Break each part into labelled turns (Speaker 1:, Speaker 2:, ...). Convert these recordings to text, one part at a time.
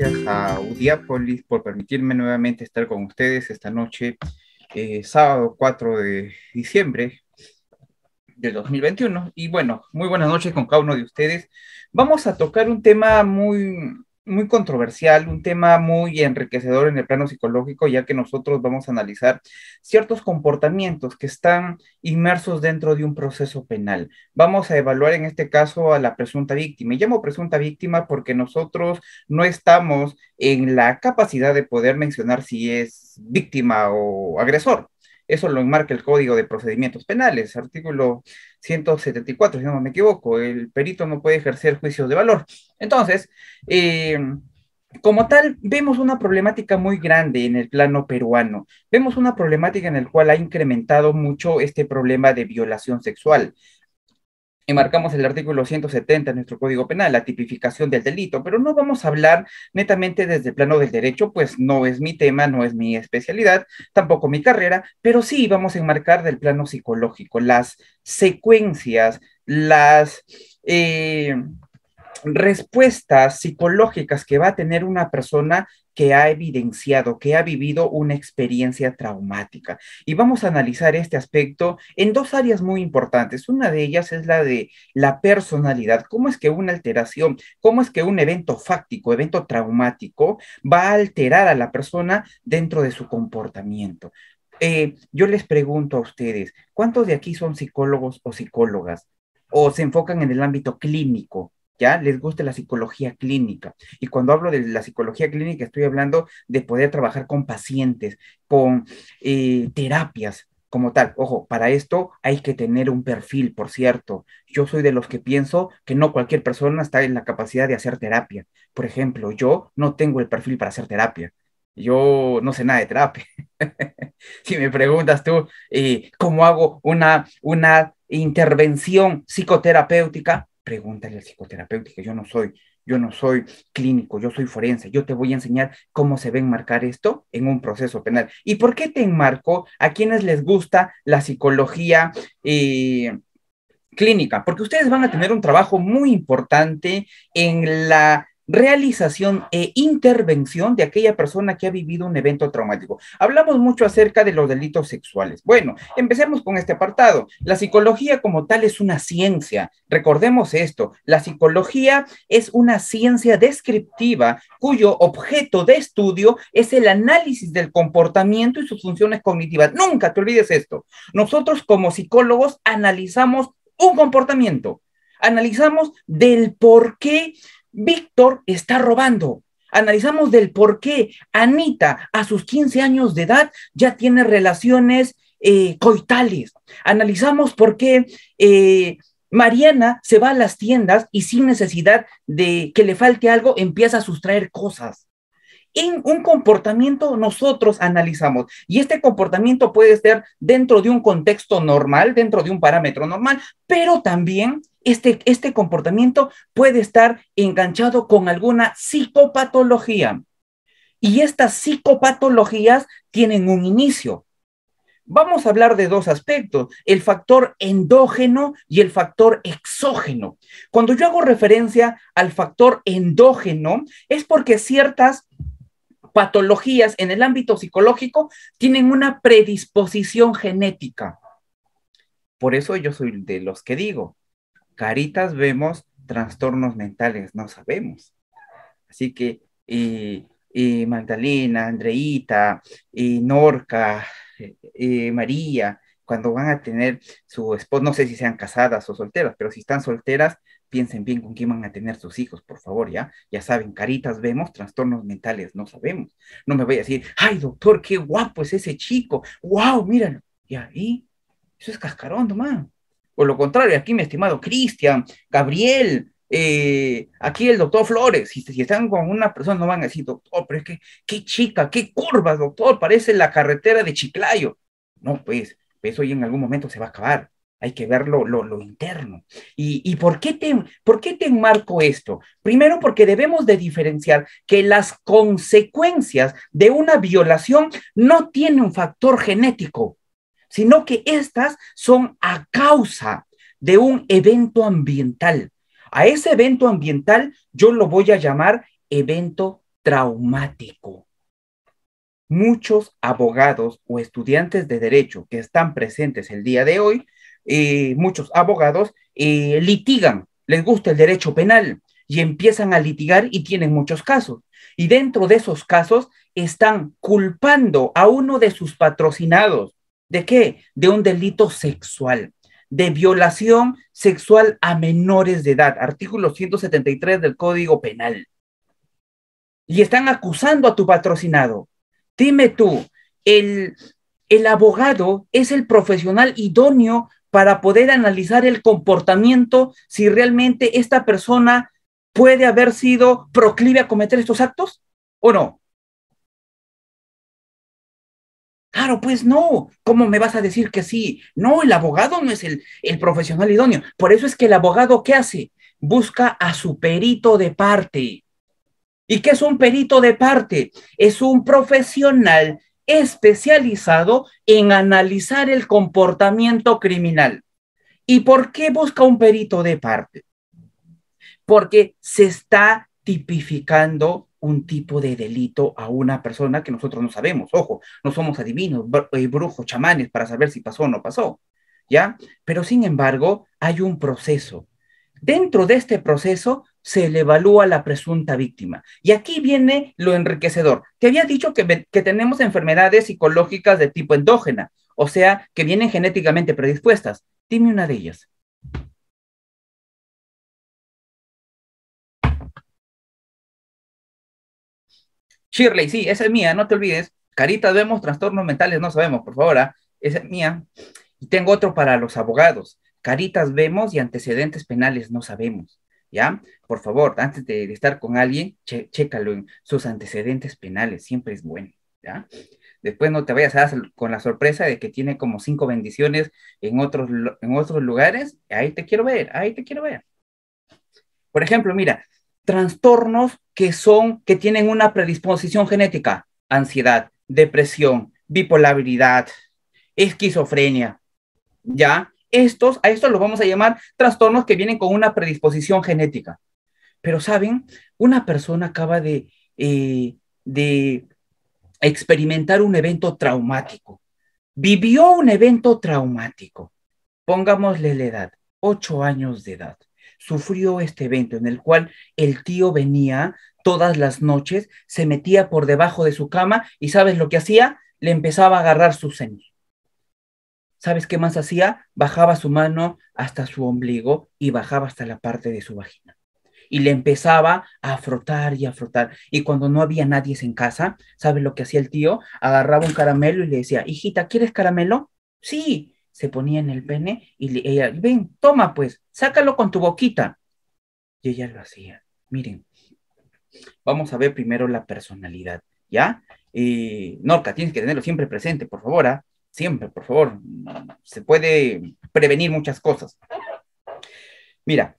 Speaker 1: gracias a Udiápolis por permitirme nuevamente estar con ustedes esta noche, sábado 4 de diciembre del 2021. Y bueno, muy buenas noches con cada uno de ustedes. Vamos a tocar un tema muy controversial, un tema muy enriquecedor en el plano psicológico, ya que nosotros vamos a analizar ciertos comportamientos que están inmersos dentro de un proceso penal. Vamos a evaluar en este caso a la presunta víctima. Y llamo presunta víctima porque nosotros no estamos en la capacidad de poder mencionar si es víctima o agresor. Eso lo enmarca el Código de Procedimientos Penales, artículo 174, si no me equivoco. El perito no puede ejercer juicios de valor. Entonces, eh, como tal, vemos una problemática muy grande en el plano peruano. Vemos una problemática en la cual ha incrementado mucho este problema de violación sexual. Enmarcamos el artículo 170 de nuestro Código Penal, la tipificación del delito, pero no vamos a hablar netamente desde el plano del derecho, pues no es mi tema, no es mi especialidad, tampoco mi carrera, pero sí vamos a enmarcar del plano psicológico, las secuencias, las respuestas psicológicas que va a tener una persona que ha evidenciado, que ha vivido una experiencia traumática. Y vamos a analizar este aspecto en dos áreas muy importantes. Una de ellas es la de la personalidad. ¿Cómo es que una alteración, cómo es que un evento fáctico, evento traumático, va a alterar a la persona dentro de su comportamiento? Yo les pregunto a ustedes, ¿cuántos de aquí son psicólogos o psicólogas? ¿O se enfocan en el ámbito clínico? ¿Ya? Les gusta la psicología clínica. Y cuando hablo de la psicología clínica, estoy hablando de poder trabajar con pacientes, con terapias como tal. Ojo, para esto hay que tener un perfil, por cierto. Yo soy de los que pienso que no cualquier persona está en la capacidad de hacer terapia. Por ejemplo, yo no tengo el perfil para hacer terapia. Yo no sé nada de terapia. Si me preguntas tú, ¿cómo hago una intervención psicoterapéutica? Pregúntale al psicoterapeuta, yo no soy clínico, yo soy forense, yo te voy a enseñar cómo se va a enmarcar esto en un proceso penal. ¿Y por qué te enmarco a quienes les gusta la psicología clínica? Porque ustedes van a tener un trabajo muy importante en la realización e intervención de aquella persona que ha vivido un evento traumático. Hablamos mucho acerca de los delitos sexuales. Bueno, empecemos con este apartado. La psicología como tal es una ciencia. Recordemos esto, la psicología es una ciencia descriptiva cuyo objeto de estudio es el análisis del comportamiento y sus funciones cognitivas. Nunca te olvides esto. Nosotros como psicólogos analizamos un comportamiento, analizamos del por qué Víctor está robando. Analizamos del por qué Anita a sus 15 años de edad ya tiene relaciones coitales. Analizamos por qué Mariana se va a las tiendas y sin necesidad de que le falte algo empieza a sustraer cosas. En un comportamiento nosotros analizamos y este comportamiento puede ser dentro de un contexto normal, dentro de un parámetro normal, pero también este comportamiento puede estar enganchado con alguna psicopatología y estas psicopatologías tienen un inicio. Vamos a hablar de dos aspectos, el factor endógeno y el factor exógeno. Cuando yo hago referencia al factor endógeno es porque ciertas patologías en el ámbito psicológico tienen una predisposición genética. Por eso yo soy de los que digo, caritas vemos, trastornos mentales no sabemos. Así que Magdalena, Andreita, Norca, María, cuando van a tener su esposo, no sé si sean casadas o solteras, pero si están solteras, piensen bien con quién van a tener sus hijos, por favor, ¿ya? Ya saben, caritas vemos, trastornos mentales no sabemos. No me voy a decir, ay, doctor, qué guapo es ese chico, wow, míralo. Y ahí, eso es cascarón, nomás. O lo contrario, aquí mi estimado Cristian, Gabriel, aquí el doctor Flores, si están con una persona no van a decir, doctor, pero es que, qué chica, qué curvas, doctor, parece la carretera de Chiclayo. No, pues, eso ya en algún momento se va a acabar. Hay que ver lo interno. ¿Y por qué te enmarco esto? Primero, porque debemos de diferenciar que las consecuencias de una violación no tienen un factor genético, sino que estas son a causa de un evento ambiental. A ese evento ambiental yo lo voy a llamar evento traumático. Muchos abogados o estudiantes de derecho que están presentes el día de hoy, muchos abogados litigan, les gusta el derecho penal y empiezan a litigar y tienen muchos casos. Y dentro de esos casos están culpando a uno de sus patrocinados. ¿De qué? De un delito sexual, de violación sexual a menores de edad, artículo 173 del Código Penal. Y están acusando a tu patrocinado. Dime tú, el, el abogado es el profesional idóneo para poder analizar el comportamiento si realmente esta persona puede haber sido proclive a cometer estos actos o no. Claro, pues no. ¿Cómo me vas a decir que sí? No, el abogado no es el profesional idóneo. Por eso es que el abogado, ¿qué hace? Busca a su perito de parte. ¿Y qué es un perito de parte? Es un profesional especializado en analizar el comportamiento criminal. ¿Y por qué busca un perito de parte? Porque se está tipificando un tipo de delito a una persona que nosotros no sabemos. Ojo, no somos adivinos, brujos, chamanes para saber si pasó o no pasó, ¿ya? Pero sin embargo, hay un proceso. Dentro de este proceso se le evalúa la presunta víctima. Y aquí viene lo enriquecedor. Te había dicho que tenemos enfermedades psicológicas de tipo endógena, o sea, que vienen genéticamente predispuestas. Dime una de ellas. Shirley, sí, esa es mía, no te olvides. Caritas vemos, trastornos mentales no sabemos, por favor, ¿ah? Esa es mía. Y tengo otro para los abogados. Caritas vemos y antecedentes penales no sabemos, ¿ya? Por favor, antes de estar con alguien, chécalo en sus antecedentes penales, siempre es bueno, ¿ya? Después no te vayas a dar con la sorpresa de que tiene como 5 bendiciones en otros lugares. Ahí te quiero ver, ahí te quiero ver. Por ejemplo, mira, trastornos que tienen una predisposición genética, ansiedad, depresión, bipolaridad, esquizofrenia, ¿ya? A estos los vamos a llamar trastornos que vienen con una predisposición genética. Pero, ¿saben? Una persona acaba de experimentar un evento traumático. Vivió un evento traumático. Pongámosle la edad, 8 años de edad. Sufrió este evento en el cual el tío venía todas las noches, se metía por debajo de su cama y ¿sabes lo que hacía? Le empezaba a agarrar sus senos. ¿Sabes qué más hacía? Bajaba su mano hasta su ombligo y bajaba hasta la parte de su vagina. Y le empezaba a frotar y a frotar. Y cuando no había nadie en casa, ¿sabes lo que hacía el tío? Agarraba un caramelo y le decía, hijita, ¿quieres caramelo? Sí. Se ponía en el pene y ella, ven, toma pues, sácalo con tu boquita. Y ella lo hacía. Miren, vamos a ver primero la personalidad, ¿ya? Norca, tienes que tenerlo siempre presente, por favor, ¿ah? Siempre, por favor. Se puede prevenir muchas cosas. Mira,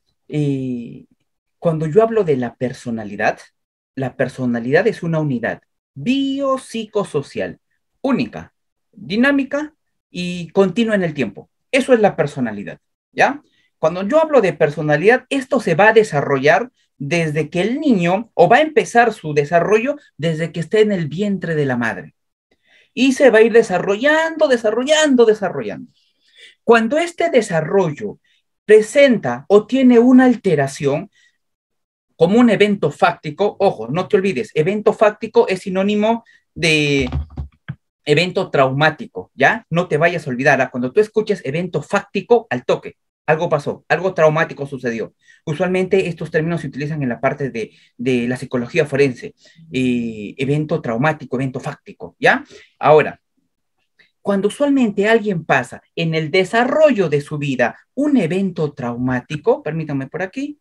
Speaker 1: cuando yo hablo de la personalidad es una unidad biopsicosocial, única, dinámica y continua en el tiempo. Eso es la personalidad, ¿ya? Cuando yo hablo de personalidad, esto se va a desarrollar desde que el niño, o va a empezar su desarrollo desde que esté en el vientre de la madre. Y se va a ir desarrollando, desarrollando, desarrollando. Cuando este desarrollo presenta o tiene una alteración, como un evento fáctico, ojo, no te olvides, evento fáctico es sinónimo de evento traumático, ¿ya? No te vayas a olvidar, ¿ah? Cuando tú escuches evento fáctico, al toque, algo pasó, algo traumático sucedió. Usualmente estos términos se utilizan en la parte de la psicología forense, evento traumático, evento fáctico, ¿ya? Ahora, cuando usualmente alguien pasa en el desarrollo de su vida un evento traumático, permítanme por aquí,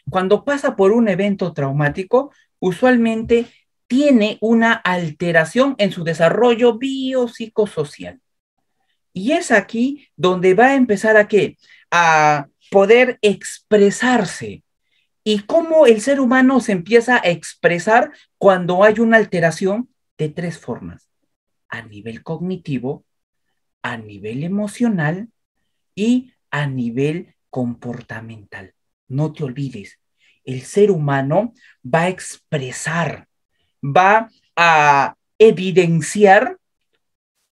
Speaker 1: cuando pasa por un evento traumático, usualmente tiene una alteración en su desarrollo biopsicosocial. Y es aquí donde va a empezar a qué? A poder expresarse. ¿Y cómo el ser humano se empieza a expresar cuando hay una alteración? De tres formas: a nivel cognitivo, a nivel emocional y a nivel comportamental. No te olvides, el ser humano va a expresar, va a evidenciar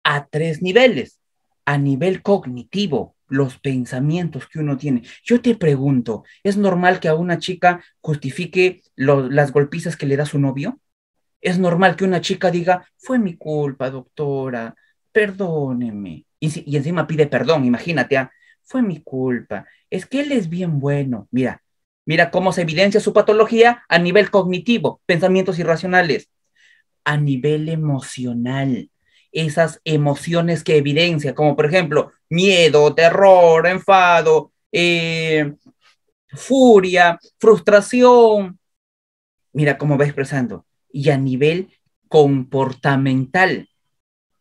Speaker 1: a tres niveles. A nivel cognitivo, los pensamientos que uno tiene. Yo te pregunto, ¿es normal que a una chica justifique las golpizas que le da su novio? ¿Es normal que una chica diga, fue mi culpa, doctora, perdóneme? Y encima pide perdón, imagínate, fue mi culpa, es que él es bien bueno. Mira, mira cómo se evidencia su patología a nivel cognitivo, pensamientos irracionales, a nivel emocional, esas emociones que evidencia, como por ejemplo miedo, terror, enfado, furia, frustración. Mira cómo va expresando. Y a nivel comportamental,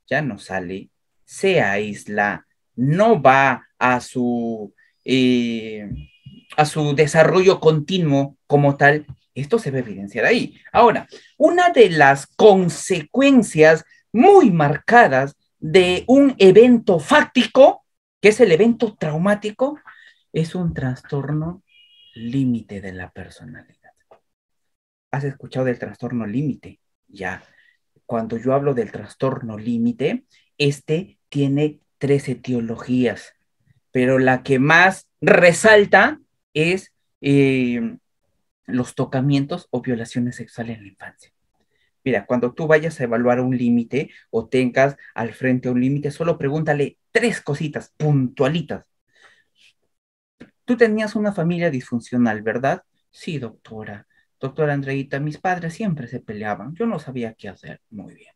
Speaker 1: ya no sale, se aísla, no va eh, a su desarrollo continuo como tal. Esto se va a evidenciar ahí. Ahora, una de las consecuencias muy marcadas de un evento fáctico, que es el evento traumático, es un trastorno límite de la personalidad. ¿Has escuchado del trastorno límite? Ya. Cuando yo hablo del trastorno límite, este tiene tres etiologías, pero la que más resalta es los tocamientos o violaciones sexuales en la infancia. Mira, cuando tú vayas a evaluar un límite o tengas al frente un límite, solo pregúntale tres cositas puntualitas. Tú tenías una familia disfuncional, ¿verdad? Sí, doctora. Doctora Andreita, mis padres siempre se peleaban. Yo no sabía qué hacer. Muy bien.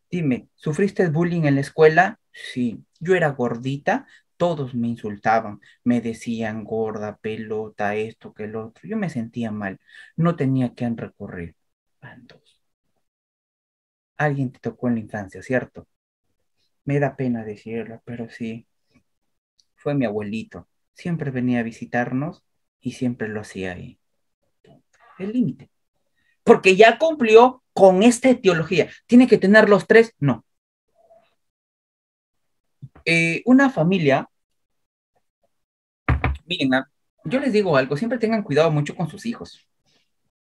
Speaker 1: Dime, ¿sufriste bullying en la escuela? Sí, yo era gordita, todos me insultaban, me decían gorda, pelota, esto, que el otro. Yo me sentía mal, no tenía a quién recurrir. Van dos. Alguien te tocó en la infancia, ¿cierto? Me da pena decirlo, pero sí, fue mi abuelito. Siempre venía a visitarnos y siempre lo hacía ahí. El límite. Porque ya cumplió con esta etiología. ¿Tiene que tener los tres? No. Una familia, miren, yo les digo algo, siempre tengan cuidado mucho con sus hijos.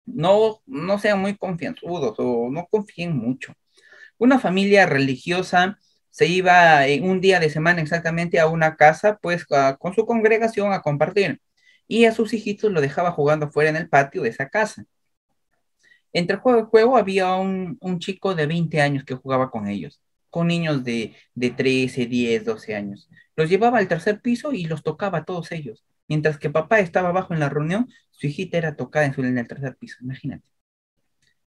Speaker 1: No, no sean muy confianzudos o no confíen mucho. Una familia religiosa se iba en un día de semana exactamente a una casa, pues con su congregación a compartir. Y a sus hijitos lo dejaba jugando fuera en el patio de esa casa. Entre juego y juego había un chico de 20 años que jugaba con ellos, con niños de 13, 10, 12 años. Los llevaba al tercer piso y los tocaba a todos ellos. Mientras que papá estaba abajo en la reunión, su hijita era tocada en el tercer piso, imagínate.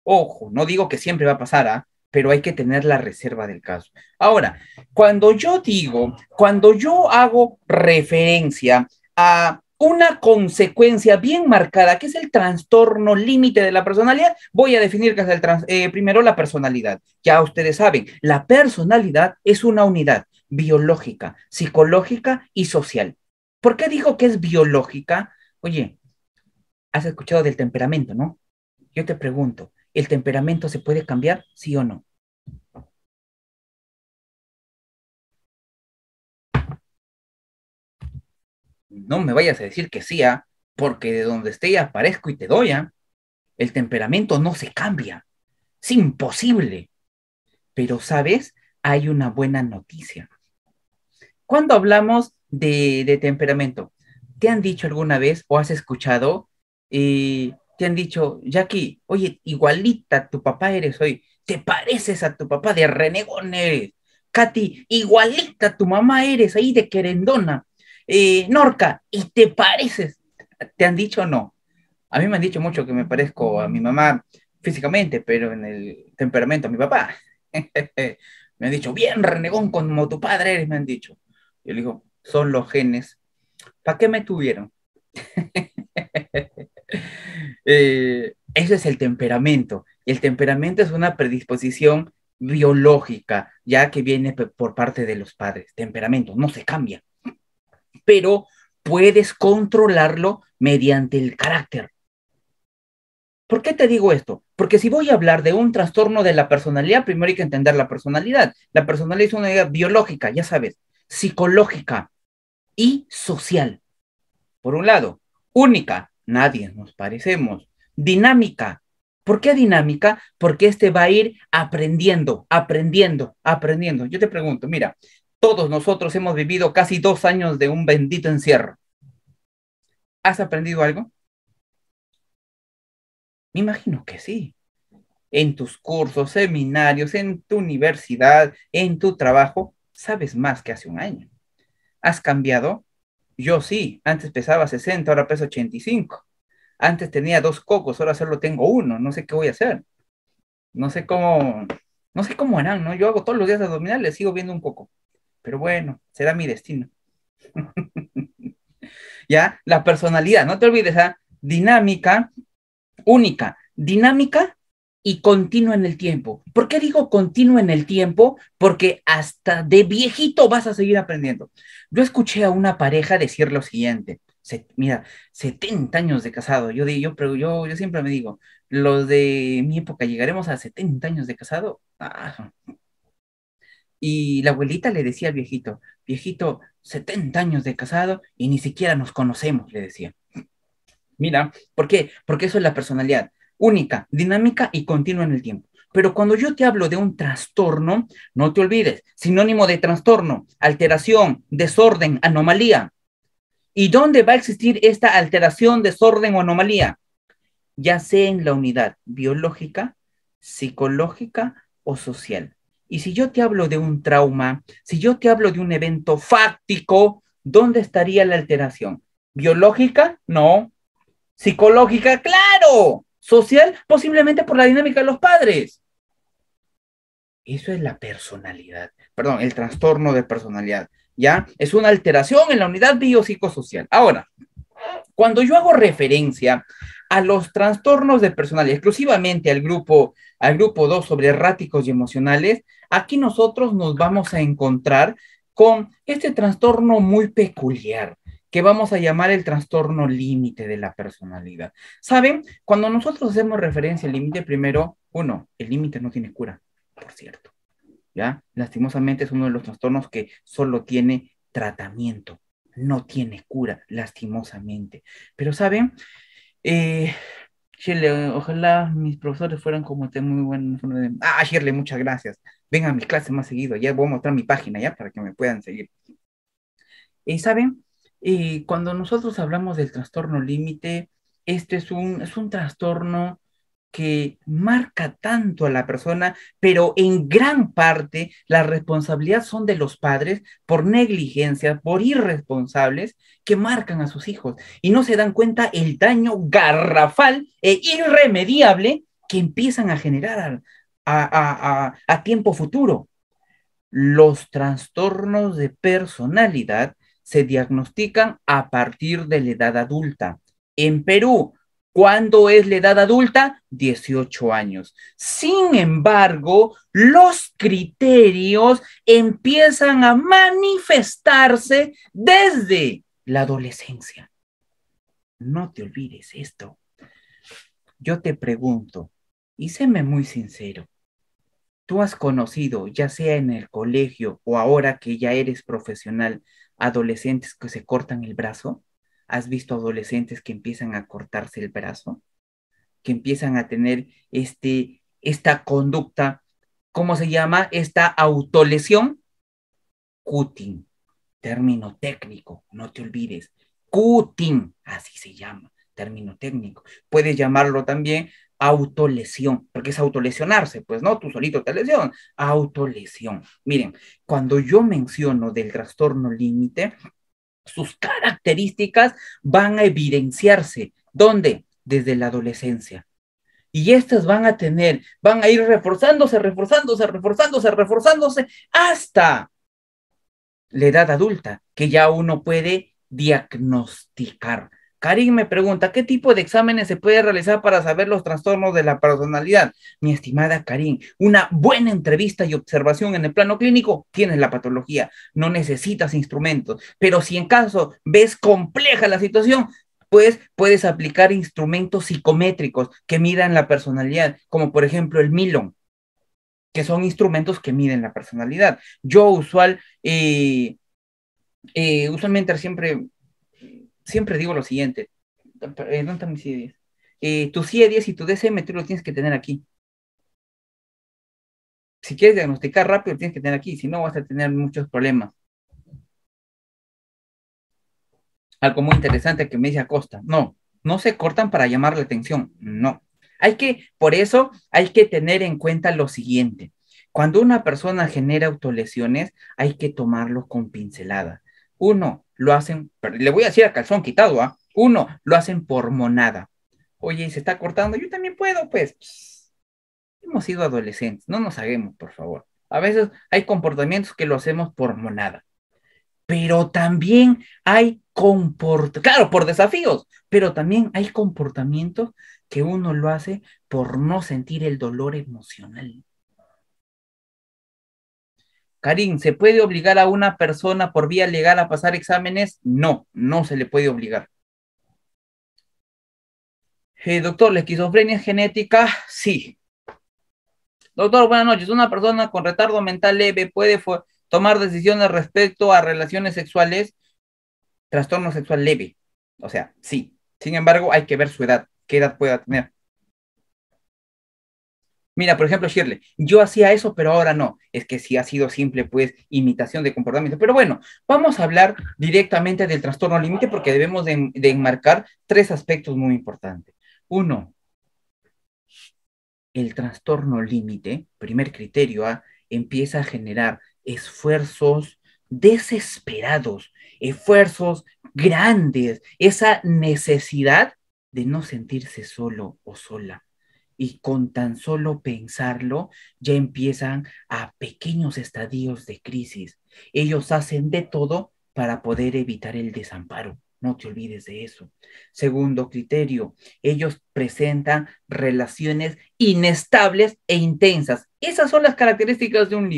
Speaker 1: Ojo, no digo que siempre va a pasar, ¿ah? Pero hay que tener la reserva del caso. Ahora, cuando yo hago referencia a una consecuencia bien marcada, que es el trastorno límite de la personalidad, voy a definir qué es primero la personalidad. Ya ustedes saben, la personalidad es una unidad biológica, psicológica y social. ¿Por qué digo que es biológica? Oye, has escuchado del temperamento, ¿no? Yo te pregunto, ¿el temperamento se puede cambiar, sí o no? No me vayas a decir que sí, ¿ah? Porque de donde esté ya aparezco y te doy, ¿ah? El temperamento no se cambia, es imposible. Pero, ¿sabes? Hay una buena noticia. Cuando hablamos de temperamento, ¿te han dicho alguna vez o has escuchado te han dicho, Jackie, oye, igualita tu papá eres hoy, te pareces a tu papá de renegón eres? Katy, igualita tu mamá eres ahí de querendona. Norca, y te pareces. ¿Te han dicho o no? A mí me han dicho mucho que me parezco a mi mamá físicamente, pero en el temperamento a mi papá. Me han dicho, bien renegón como tu padre eres, me han dicho. Yo le digo, son los genes. ¿Para qué me tuvieron? Ese es el temperamento. Y el temperamento es una predisposición biológica, ya que viene por parte de los padres. Temperamento no se cambia, pero puedes controlarlo mediante el carácter. ¿Por qué te digo esto? Porque si voy a hablar de un trastorno de la personalidad, primero hay que entender la personalidad. La personalidad es una idea biológica, ya sabes, psicológica y social. Por un lado, única, Nadie nos parecemos. Dinámica. ¿Por qué dinámica? Porque este va a ir aprendiendo, aprendiendo, aprendiendo. Yo te pregunto, mira, todos nosotros hemos vivido casi 2 años de un bendito encierro. ¿Has aprendido algo? Me imagino que sí. En tus cursos, seminarios, en tu universidad, en tu trabajo, sabes más que hace un año. ¿Has cambiado? Yo sí. Antes pesaba 60, ahora peso 85. Antes tenía 2 cocos, ahora solo tengo uno. No sé qué voy a hacer. No sé cómo, no sé cómo harán, ¿no? Yo hago todos los días abdominales, sigo viendo un poco. Pero bueno, será mi destino. Ya, la personalidad, no te olvides, ¿ah? Dinámica, única, dinámica y continua en el tiempo. ¿Por qué digo continua en el tiempo? Porque hasta de viejito vas a seguir aprendiendo. Yo escuché a una pareja decir lo siguiente. Mira, 70 años de casado. Yo siempre me digo, los de mi época llegaremos a 70 años de casado. Ah. Y la abuelita le decía al viejito, viejito, 70 años de casado y ni siquiera nos conocemos, le decía. Mira, ¿por qué? Porque eso es la personalidad, única, dinámica y continua en el tiempo. Pero cuando yo te hablo de un trastorno, no te olvides, sinónimo de trastorno, alteración, desorden, anomalía. ¿Y dónde va a existir esta alteración, desorden o anomalía? Ya sea en la unidad biológica, psicológica o social. Y si yo te hablo de un trauma, si yo te hablo de un evento fáctico, ¿dónde estaría la alteración? ¿Biológica? No. ¿Psicológica? Claro. ¿Social? Posiblemente por la dinámica de los padres. Eso es la personalidad, perdón, el trastorno de personalidad, ¿ya? Es una alteración en la unidad biopsicosocial. Ahora, cuando yo hago referencia a los trastornos de personalidad, exclusivamente al grupo 2 sobre erráticos y emocionales, aquí nosotros nos vamos a encontrar con este trastorno muy peculiar que vamos a llamar el trastorno límite de la personalidad. ¿Saben? Cuando nosotros hacemos referencia al límite, primero, uno, el límite no tiene cura, por cierto, ¿ya? Lastimosamente es uno de los trastornos que solo tiene tratamiento, no tiene cura, lastimosamente. Pero, ¿saben? Eh, Shirley, ojalá mis profesores fueran como usted, muy buenos. Shirley, muchas gracias. Ven a mis clases más seguido, ya voy a mostrar mi página, ya, para que me puedan seguir. ¿Saben? Cuando nosotros hablamos del trastorno límite, este es un trastorno que marca tanto a la persona, pero en gran parte la responsabilidad son de los padres por negligencia, por irresponsables que marcan a sus hijos y no se dan cuenta el daño garrafal e irremediable que empiezan a generar a tiempo futuro. Los trastornos de personalidad se diagnostican a partir de la edad adulta. En Perú, ¿cuándo es la edad adulta? 18 años. Sin embargo, los criterios empiezan a manifestarse desde la adolescencia. No te olvides esto. Yo te pregunto, y séme muy sincero, ¿tú has conocido, ya sea en el colegio o ahora que ya eres profesional, adolescentes que se cortan el brazo? ¿Has visto adolescentes que empiezan a cortarse el brazo? Que empiezan a tener esta conducta, ¿cómo se llama? Esta autolesión, cutting, término técnico, no te olvides. Cutting, así se llama, término técnico. Puedes llamarlo también autolesión, porque es autolesionarse, pues no, tú solito te lesionas, autolesión. Miren, cuando yo menciono del trastorno límite, sus características van a evidenciarse. ¿Dónde? Desde la adolescencia. Y estas van a ir reforzándose, reforzándose, reforzándose, reforzándose hasta la edad adulta, que ya uno puede diagnosticar. Karim me pregunta, ¿qué tipo de exámenes se puede realizar para saber los trastornos de la personalidad? Mi estimada Karim, una buena entrevista y observación en el plano clínico, tienes la patología, no necesitas instrumentos, pero si en caso ves compleja la situación, pues puedes aplicar instrumentos psicométricos que midan la personalidad, como por ejemplo el Milon, que son instrumentos que miden la personalidad. Yo usualmente siempre digo lo siguiente, ¿Dónde están mis CIE-10? Tu CIE-10 y tu DSM tú lo tienes que tener aquí. Si quieres diagnosticar rápido, lo tienes que tener aquí, si no vas a tener muchos problemas. Algo muy interesante que me dice Acosta, no, no se cortan para llamar la atención, no. Por eso hay que tener en cuenta lo siguiente. Cuando una persona genera autolesiones, hay que tomarlo con pincelada. Uno, lo hacen, le voy a decir a calzón quitado, ¿ah? Uno, lo hacen por monada. Oye, se está cortando, yo también puedo, pues. Hemos sido adolescentes, no nos haguemos, por favor. A veces hay comportamientos que lo hacemos por monada, pero también hay comportamientos, claro, por desafíos, pero también hay comportamientos que uno lo hace por no sentir el dolor emocional. Karim, ¿se puede obligar a una persona por vía legal a pasar exámenes? No, no se le puede obligar. Doctor, ¿la esquizofrenia es genética? Sí. Doctor, buenas noches. ¿Una persona con retardo mental leve puede tomar decisiones respecto a relaciones sexuales? Trastorno sexual leve. O sea, sí. Sin embargo, hay que ver su edad. ¿Qué edad pueda tener? Mira, por ejemplo, Shirley, yo hacía eso, pero ahora no. Es que sí ha sido simple, pues, imitación de comportamiento. Pero bueno, vamos a hablar directamente del trastorno límite porque debemos de enmarcar tres aspectos muy importantes. Uno, el trastorno límite, primer criterio A, empieza a generar esfuerzos desesperados, esfuerzos grandes, esa necesidad de no sentirse solo o sola. Y con tan solo pensarlo, ya empiezan a pequeños estadios de crisis. Ellos hacen de todo para poder evitar el desamparo. No te olvides de eso. Segundo criterio, ellos presentan relaciones inestables e intensas. Esas son las características de un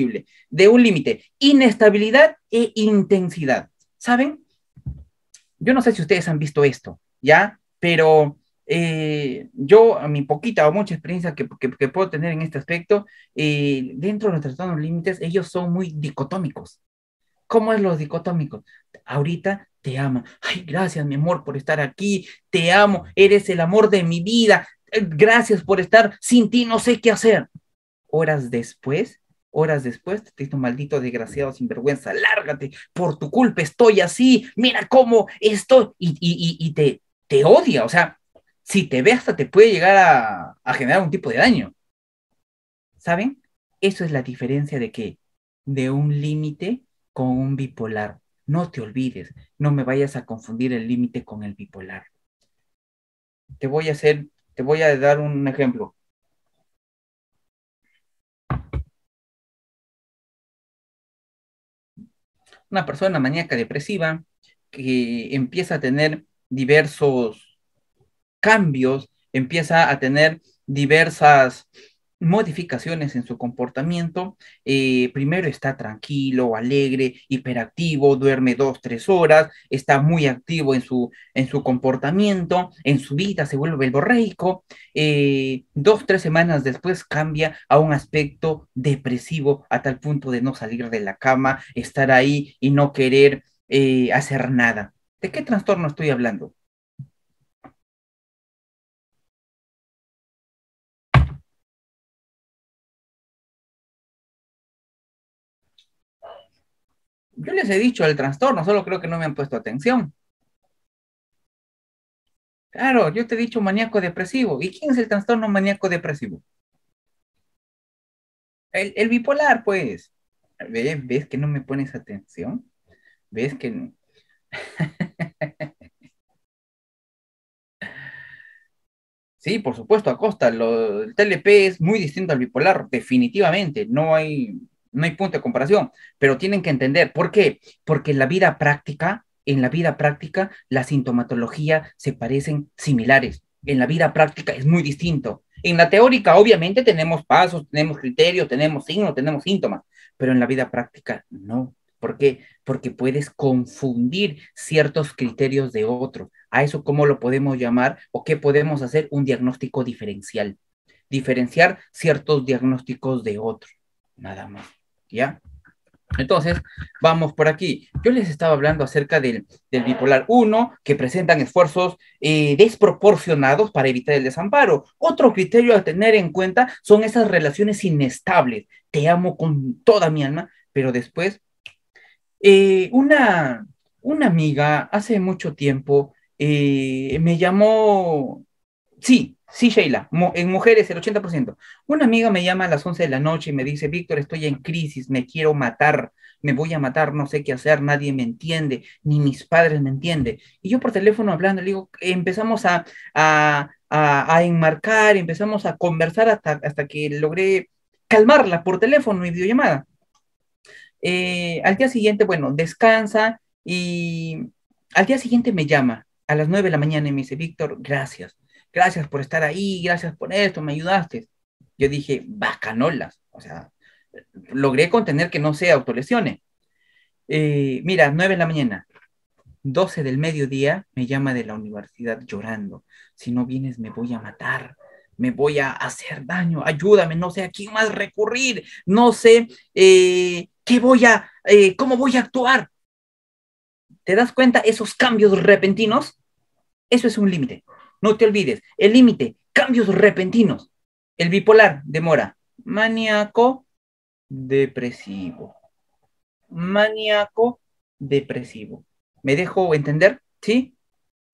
Speaker 1: límite, inestabilidad e intensidad. ¿Saben? Yo no sé si ustedes han visto esto, ¿ya? Pero yo, a mi poquita o mucha experiencia que puedo tener en este aspecto, dentro de nuestros trastornos límites, ellos son muy dicotómicos. ¿Cómo es los dicotómicos? Ahorita te amo. Ay, gracias, mi amor, por estar aquí. Te amo. Eres el amor de mi vida. Gracias por estar. Sin ti no sé qué hacer. Horas después, te dice, maldito desgraciado sinvergüenza, lárgate. Por tu culpa estoy así. Mira cómo estoy. Y te odia. O sea, si te ve hasta te puede llegar a generar un tipo de daño. ¿Saben? Eso es la diferencia de un límite con un bipolar. No te olvides, no me vayas a confundir el límite con el bipolar. Te voy a hacer, te voy a dar un ejemplo. Una persona maníaca depresiva que empieza a tener diversos cambios, empieza a tener diversas modificaciones en su comportamiento. Primero está tranquilo, alegre, hiperactivo, duerme 2, 3 horas, está muy activo en su comportamiento, en su vida, se vuelve borreico. 2, 3 semanas después cambia a un aspecto depresivo a tal punto de no salir de la cama, estar ahí y no querer hacer nada. ¿De qué trastorno estoy hablando? Yo les he dicho el trastorno, solo creo que no me han puesto atención. Claro, yo te he dicho maníaco depresivo. ¿Y quién es el trastorno maníaco depresivo? El bipolar, pues. ¿Ves que no me pones atención? ¿Ves que sí, por supuesto, Acosta, el TLP es muy distinto al bipolar, definitivamente, no hay punto de comparación, pero tienen que entender, ¿por qué? Porque en la vida práctica, la sintomatología se parecen similares, en la vida práctica es muy distinto. En la teórica, obviamente, tenemos pasos, tenemos criterios, tenemos signos, tenemos síntomas, pero en la vida práctica no. ¿Por qué? Porque puedes confundir ciertos criterios de otros. ¿A eso cómo lo podemos llamar o qué podemos hacer? Un diagnóstico diferencial. Diferenciar ciertos diagnósticos de otros. Nada más. ¿Ya? Entonces, vamos por aquí. Yo les estaba hablando acerca del bipolar uno, que presentan esfuerzos desproporcionados para evitar el desamparo. Otro criterio a tener en cuenta son esas relaciones inestables. Te amo con toda mi alma, pero después, eh, una, una amiga hace mucho tiempo me llamó. Sí, sí, Sheila, en mujeres el 80%. Una amiga me llama a las 11 de la noche y me dice, Víctor, estoy en crisis, me quiero matar, me voy a matar, no sé qué hacer, nadie me entiende, ni mis padres me entienden. Y yo por teléfono hablando, le digo, empezamos a enmarcar, empezamos a conversar hasta que logré calmarla por teléfono y videollamada. Al día siguiente, bueno, descansa y al día siguiente me llama a las 9 de la mañana y me dice, Víctor, gracias, gracias por estar ahí, gracias por esto, me ayudaste. Yo dije, bacanolas, o sea, logré contener que no se autolesione. Mira, 9 de la mañana, 12 del mediodía, me llama de la universidad llorando. Si no vienes, me voy a matar, me voy a hacer daño, ayúdame, no sé a quién más recurrir, no sé cómo voy a actuar. ¿Te das cuenta esos cambios repentinos? Eso es un límite. No te olvides, el límite, cambios repentinos. El bipolar demora. Maníaco, depresivo. Maníaco, depresivo. ¿Me dejo entender? ¿Sí?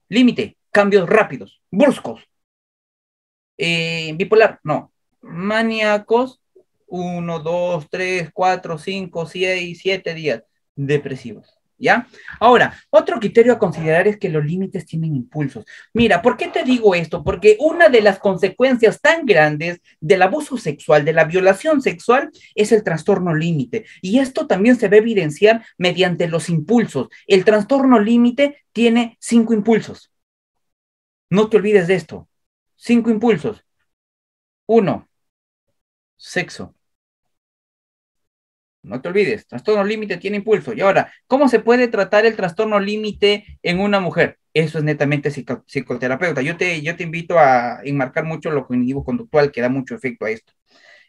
Speaker 1: Límite, cambios rápidos, bruscos. Bipolar, no. Maníacos, 1, 2, 3, 4, 5, 6, 7 días. Depresivos. ¿Ya? Ahora, otro criterio a considerar es que los límites tienen impulsos. Mira, ¿por qué te digo esto? Porque una de las consecuencias tan grandes del abuso sexual, de la violación sexual, es el trastorno límite. Y esto también se va a evidenciar mediante los impulsos. El trastorno límite tiene 5 impulsos. No te olvides de esto. 5 impulsos. Uno, sexo. No te olvides, trastorno límite tiene impulso. Y ahora, ¿cómo se puede tratar el trastorno límite en una mujer? Eso es netamente psicoterapeuta. Yo te invito a enmarcar mucho lo cognitivo-conductual, que da mucho efecto a esto.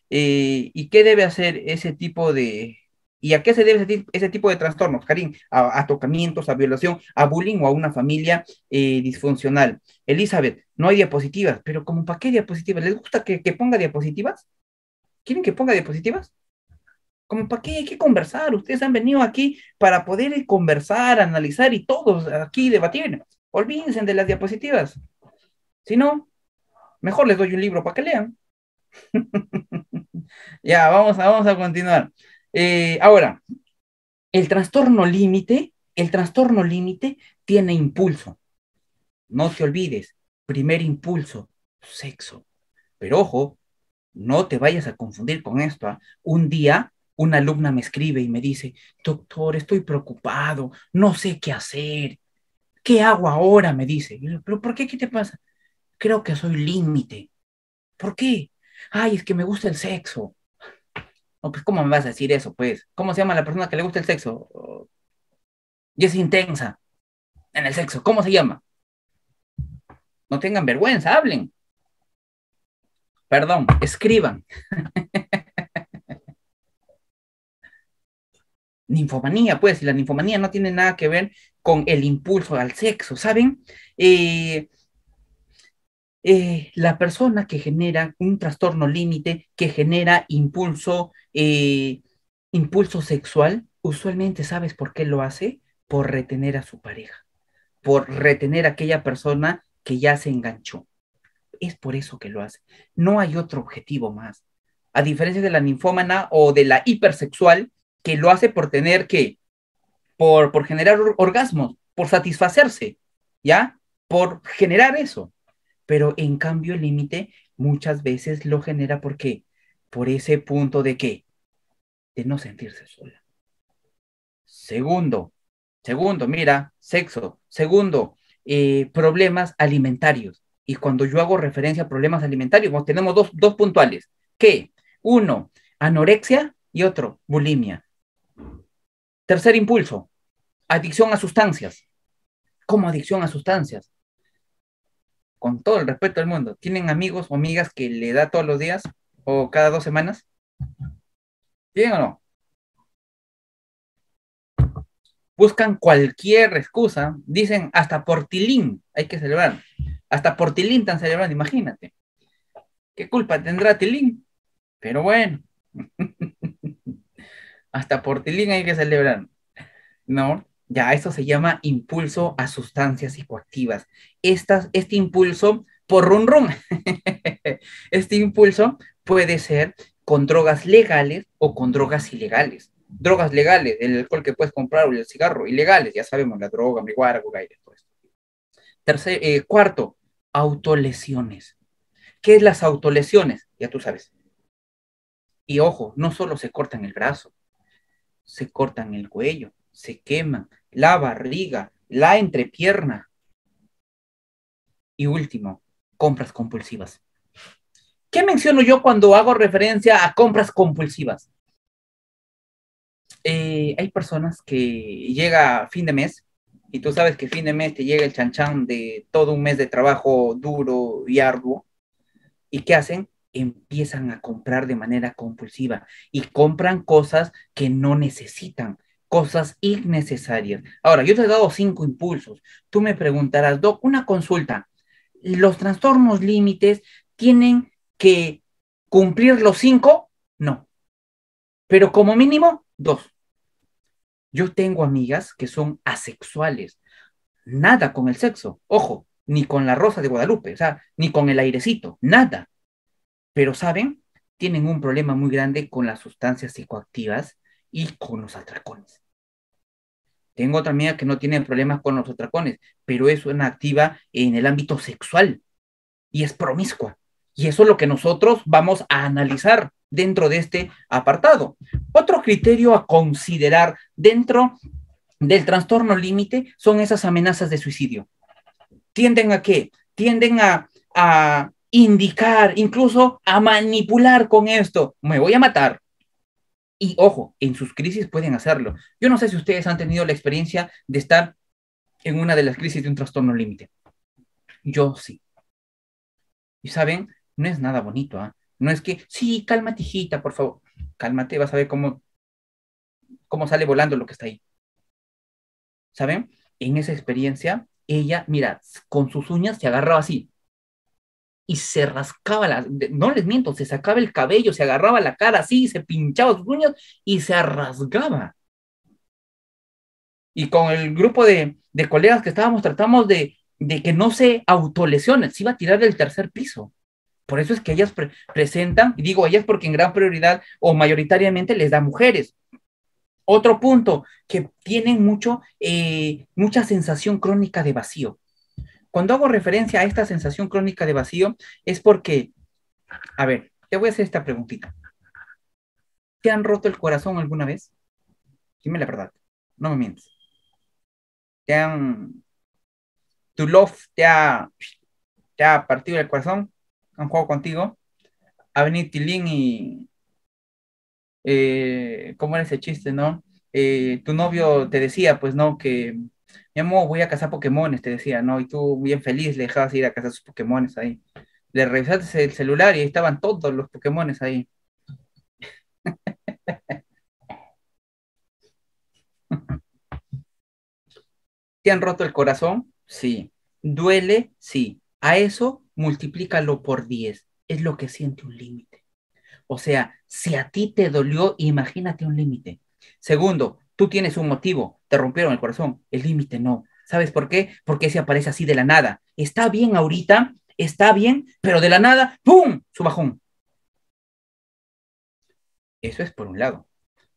Speaker 1: ¿Y qué debe hacer ese tipo de... ¿Y a qué se debe ese tipo de trastornos, Karim? A tocamientos, a violación, a bullying o a una familia disfuncional. Elizabeth, no hay diapositivas, pero ¿cómo para qué diapositivas? ¿Les gusta que ponga diapositivas? ¿Quieren que ponga diapositivas? Como para qué hay que conversar, ustedes han venido aquí para poder conversar, analizar y todos aquí debatir. Olvídense de las diapositivas. Si no, mejor les doy un libro para que lean. Ya, vamos a continuar. Ahora, el trastorno límite tiene impulso. No te olvides, primer impulso, sexo. Pero ojo, no te vayas a confundir con esto. ¿Ah? Un día, una alumna me escribe y me dice, doctor, estoy preocupado, no sé qué hacer. ¿Qué hago ahora? Me dice. Y yo, ¿pero por qué? ¿Qué te pasa? Creo que soy límite. ¿Por qué? Ay, es que me gusta el sexo. No, pues, ¿cómo me vas a decir eso, pues? ¿Cómo se llama la persona que le gusta el sexo? Y es intensa en el sexo. ¿Cómo se llama? No tengan vergüenza, hablen. Perdón, escriban. Ninfomanía, pues, y la ninfomanía no tiene nada que ver con el impulso al sexo, ¿saben? Eh, la persona que genera un trastorno límite, que genera impulso sexual, usualmente sabes por qué lo hace, por retener a su pareja, por retener a aquella persona que ya se enganchó. Es por eso que lo hace. No hay otro objetivo más. A diferencia de la ninfómana o de la hipersexual, que lo hace por tener que por generar orgasmos, por satisfacerse, ¿ya? Por generar eso. Pero en cambio el límite muchas veces lo genera porque por ese punto de qué, de no sentirse sola. Segundo, segundo, mira, sexo. Segundo, problemas alimentarios. Y cuando yo hago referencia a problemas alimentarios, pues tenemos dos puntuales. ¿Qué? Uno, anorexia y otro, bulimia. Tercer impulso, adicción a sustancias. ¿Cómo adicción a sustancias? Con todo el respeto del mundo, ¿tienen amigos o amigas que le da todos los días o cada 2 semanas? ¿Tienen o no? buscan cualquier excusa, dicen hasta por Tilín hay que celebrar, hasta por Tilín están celebrando, imagínate. ¿Qué culpa tendrá Tilín? Pero bueno, hasta por Tilín hay que celebrar, ¿no? Ya esto se llama impulso a sustancias psicoactivas. Este impulso por run run, este impulso puede ser con drogas legales o con drogas ilegales. Drogas legales, el alcohol que puedes comprar o el cigarro, ilegales, ya sabemos, la droga, marihuana, cocaína, todo esto. Cuarto, autolesiones. ¿Qué es las autolesiones? Ya tú sabes. Y ojo, no solo se cortan el brazo, se cortan el cuello, se queman la barriga, la entrepierna. Y último, compras compulsivas. ¿Qué menciono yo cuando hago referencia a compras compulsivas? Hay personas que llega fin de mes y tú sabes que fin de mes te llega el chanchán de todo un mes de trabajo duro y arduo. ¿Y qué hacen? Empiezan a comprar de manera compulsiva y compran cosas que no necesitan, cosas innecesarias. Ahora, yo te he dado 5 impulsos. Tú me preguntarás, Doc, una consulta. ¿Los trastornos límites tienen que cumplir los 5? No, pero como mínimo 2. Yo tengo amigas que son asexuales, nada con el sexo, ojo, ni con la rosa de Guadalupe, o sea, ni con el airecito, nada. Pero, ¿saben? Tienen un problema muy grande con las sustancias psicoactivas y con los atracones. Tengo otra amiga que no tiene problemas con los atracones, pero es una activa en el ámbito sexual y es promiscua. Y eso es lo que nosotros vamos a analizar dentro de este apartado. Otro criterio a considerar dentro del trastorno límite son esas amenazas de suicidio. ¿Tienden a qué? Tienden a indicar, incluso a manipular con esto. Me voy a matar. Y ojo, en sus crisis pueden hacerlo. Yo no sé si ustedes han tenido la experiencia de estar en una de las crisis de un trastorno límite. Yo sí. Y saben, no es nada bonito, ¿eh? No es que, sí, cálmate, hijita, por favor. Cálmate, vas a ver cómo sale volando lo que está ahí. ¿Saben? En esa experiencia, ella, mira, con sus uñas se agarraba así y se rascaba, no les miento, se sacaba el cabello, se agarraba la cara así, se pinchaba sus uñas y se rasgaba. Y con el grupo de colegas que estábamos, tratamos de que no se autolesionen, se iba a tirar del tercer piso. Por eso es que ellas presentan, y digo ellas porque en gran prioridad o mayoritariamente les da mujeres. Otro punto, que tienen mucha sensación crónica de vacío. Cuando hago referencia a esta sensación crónica de vacío, es porque, a ver, te voy a hacer esta preguntita. ¿Te han roto el corazón alguna vez? Dime la verdad, no me mientes. ¿Te han, tu love te ha partido el corazón? ¿Han jugado contigo? Ha venido Tilín y, ¿cómo era ese chiste, no? Tu novio te decía, pues, ¿no? Que, mi amor, voy a cazar Pokémones, te decía, ¿no? Y tú, bien feliz, le dejabas ir a cazar sus Pokémones ahí. Le revisaste el celular y ahí estaban todos los Pokémones ahí. ¿Te han roto el corazón? Sí. ¿Duele? Sí. A eso multiplícalo por 10. Es lo que siente un límite. O sea, si a ti te dolió, imagínate un límite. Segundo, tú tienes un motivo, te rompieron el corazón, el límite no. ¿Sabes por qué? Porque se aparece así de la nada. Está bien ahorita, está bien, pero de la nada, ¡pum! Su bajón. Eso es por un lado.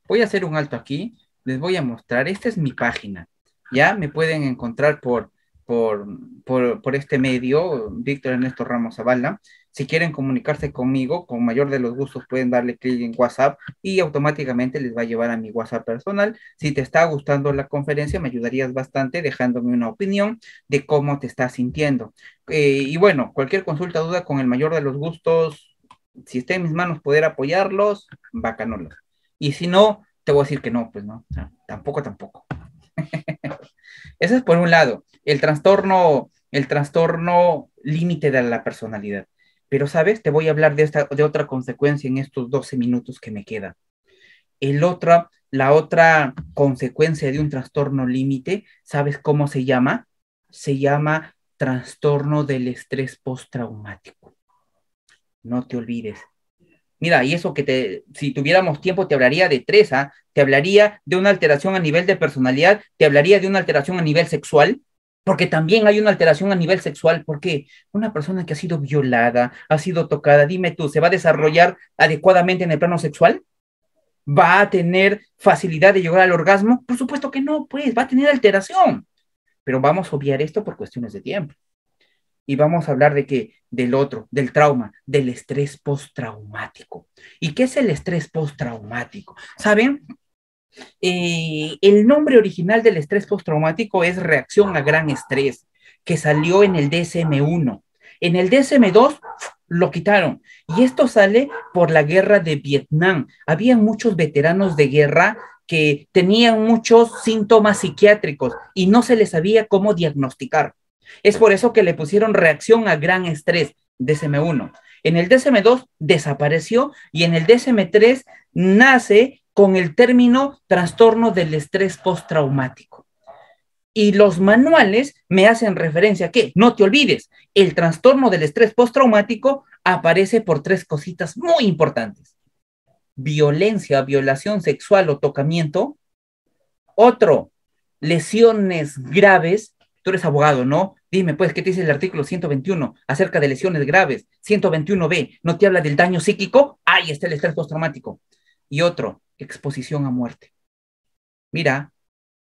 Speaker 1: Voy a hacer un alto aquí, les voy a mostrar, esta es mi página, ya me pueden encontrar por, por este medio, Víctor Ernesto Ramos Zavala. Si quieren comunicarse conmigo, con mayor de los gustos pueden darle clic en WhatsApp y automáticamente les va a llevar a mi WhatsApp personal. Si te está gustando la conferencia, me ayudarías bastante dejándome una opinión de cómo te estás sintiendo. Y bueno, cualquier consulta, duda, con el mayor de los gustos, si está en mis manos poder apoyarlos, bacanolos. Y si no, te voy a decir que no, pues no, o sea, tampoco, tampoco. Eso es por un lado, el trastorno límite de la personalidad. Pero, ¿sabes? Te voy a hablar de otra consecuencia en estos 12 minutos que me quedan. La otra consecuencia de un trastorno límite, ¿sabes cómo se llama? Se llama trastorno del estrés postraumático. No te olvides. Mira, y eso si tuviéramos tiempo, te hablaría de tres, ¿ah? Te hablaría de una alteración a nivel de personalidad, te hablaría de una alteración a nivel sexual, porque también hay una alteración a nivel sexual, porque una persona que ha sido violada, ha sido tocada, dime tú, ¿se va a desarrollar adecuadamente en el plano sexual? ¿Va a tener facilidad de llegar al orgasmo? Por supuesto que no, pues va a tener alteración, pero vamos a obviar esto por cuestiones de tiempo. Y vamos a hablar de qué, del otro, del trauma, del estrés postraumático. ¿Y qué es el estrés postraumático? ¿Saben? El nombre original del estrés postraumático es reacción a gran estrés, que salió en el DSM-1. En el DSM-2 lo quitaron. Y esto sale por la guerra de Vietnam. Había muchos veteranos de guerra que tenían muchos síntomas psiquiátricos y no se les sabía cómo diagnosticar. Es por eso que le pusieron reacción a gran estrés, DSM-1. En el DSM-2 desapareció y en el DSM-3 nace con el término trastorno del estrés postraumático. Y los manuales me hacen referencia a que, no te olvides, el trastorno del estrés postraumático aparece por tres cositas muy importantes. Violencia, violación sexual o tocamiento. Otro, lesiones graves. Tú eres abogado, ¿no? Dime, pues, ¿qué te dice el artículo 121 acerca de lesiones graves? 121b, ¿no te habla del daño psíquico? Ahí está el estrés postraumático. Y otro, exposición a muerte. Mira,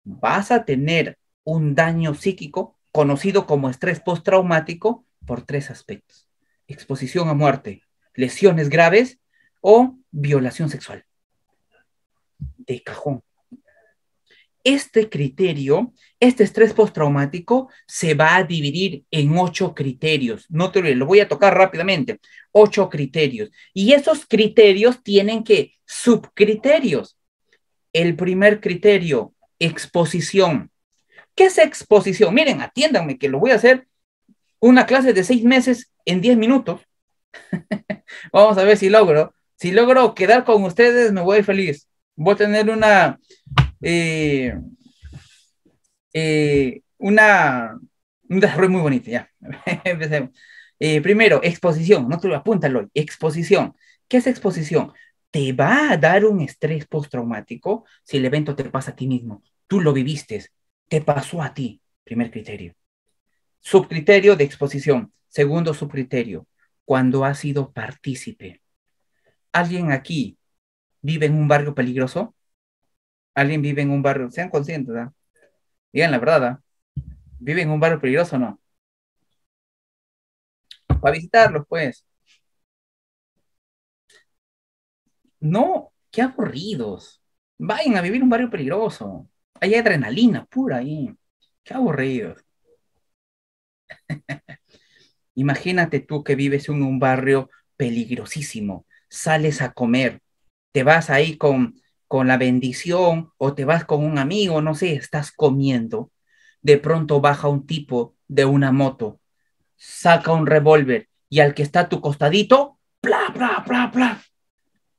Speaker 1: vas a tener un daño psíquico conocido como estrés postraumático por tres aspectos: exposición a muerte, lesiones graves o violación sexual. De cajón. Este criterio, este estrés postraumático, se va a dividir en 8 criterios. No te olvides, lo voy a tocar rápidamente. 8 criterios. Y esos criterios tienen que subcriterios. El primer criterio, exposición. ¿Qué es exposición? Miren, atiéndanme que lo voy a hacer una clase de 6 meses en 10 minutos. Vamos a ver si logro. Si logro quedar con ustedes, me voy feliz. Voy a tener eh, un desarrollo muy bonito. Ya, empecemos. Primero, exposición. No te lo apúntalo. Exposición. ¿Qué es exposición? Te va a dar un estrés postraumático si el evento te pasa a ti mismo. Tú lo viviste. Te pasó a ti. Primer criterio. Subcriterio de exposición. Segundo subcriterio. Cuando has sido partícipe. ¿Alguien aquí vive en un barrio peligroso? ¿Alguien vive en un barrio? Sean conscientes, ¿verdad? Digan la verdad, ¿eh? ¿Vive en un barrio peligroso o no? Para visitarlos, pues. No, qué aburridos. Vayan a vivir en un barrio peligroso. Hay adrenalina pura ahí. Qué aburridos. Imagínate tú que vives en un barrio peligrosísimo. Sales a comer. Te vas ahí con la bendición o te vas con un amigo, no sé, estás comiendo. De pronto baja un tipo de una moto, saca un revólver y al que está a tu costadito, ¡pla, pla, pla, pla!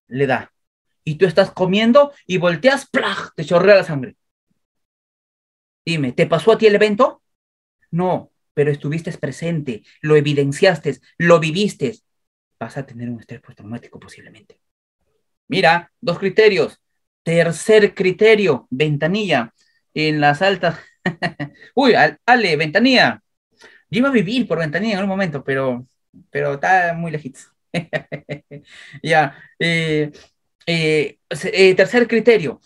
Speaker 1: Le da. Y tú estás comiendo y volteas, ¡pla! Te chorrea la sangre. Dime, ¿te pasó a ti el evento? No, pero estuviste presente, lo evidenciaste, lo viviste. Vas a tener un estrés postraumático posiblemente. Mira, 2 criterios. Tercer criterio, ventanilla. En las altas. Uy, Ale, ventanilla. Yo iba a vivir por ventanilla en algún momento, pero está muy lejitos. Ya. Tercer criterio,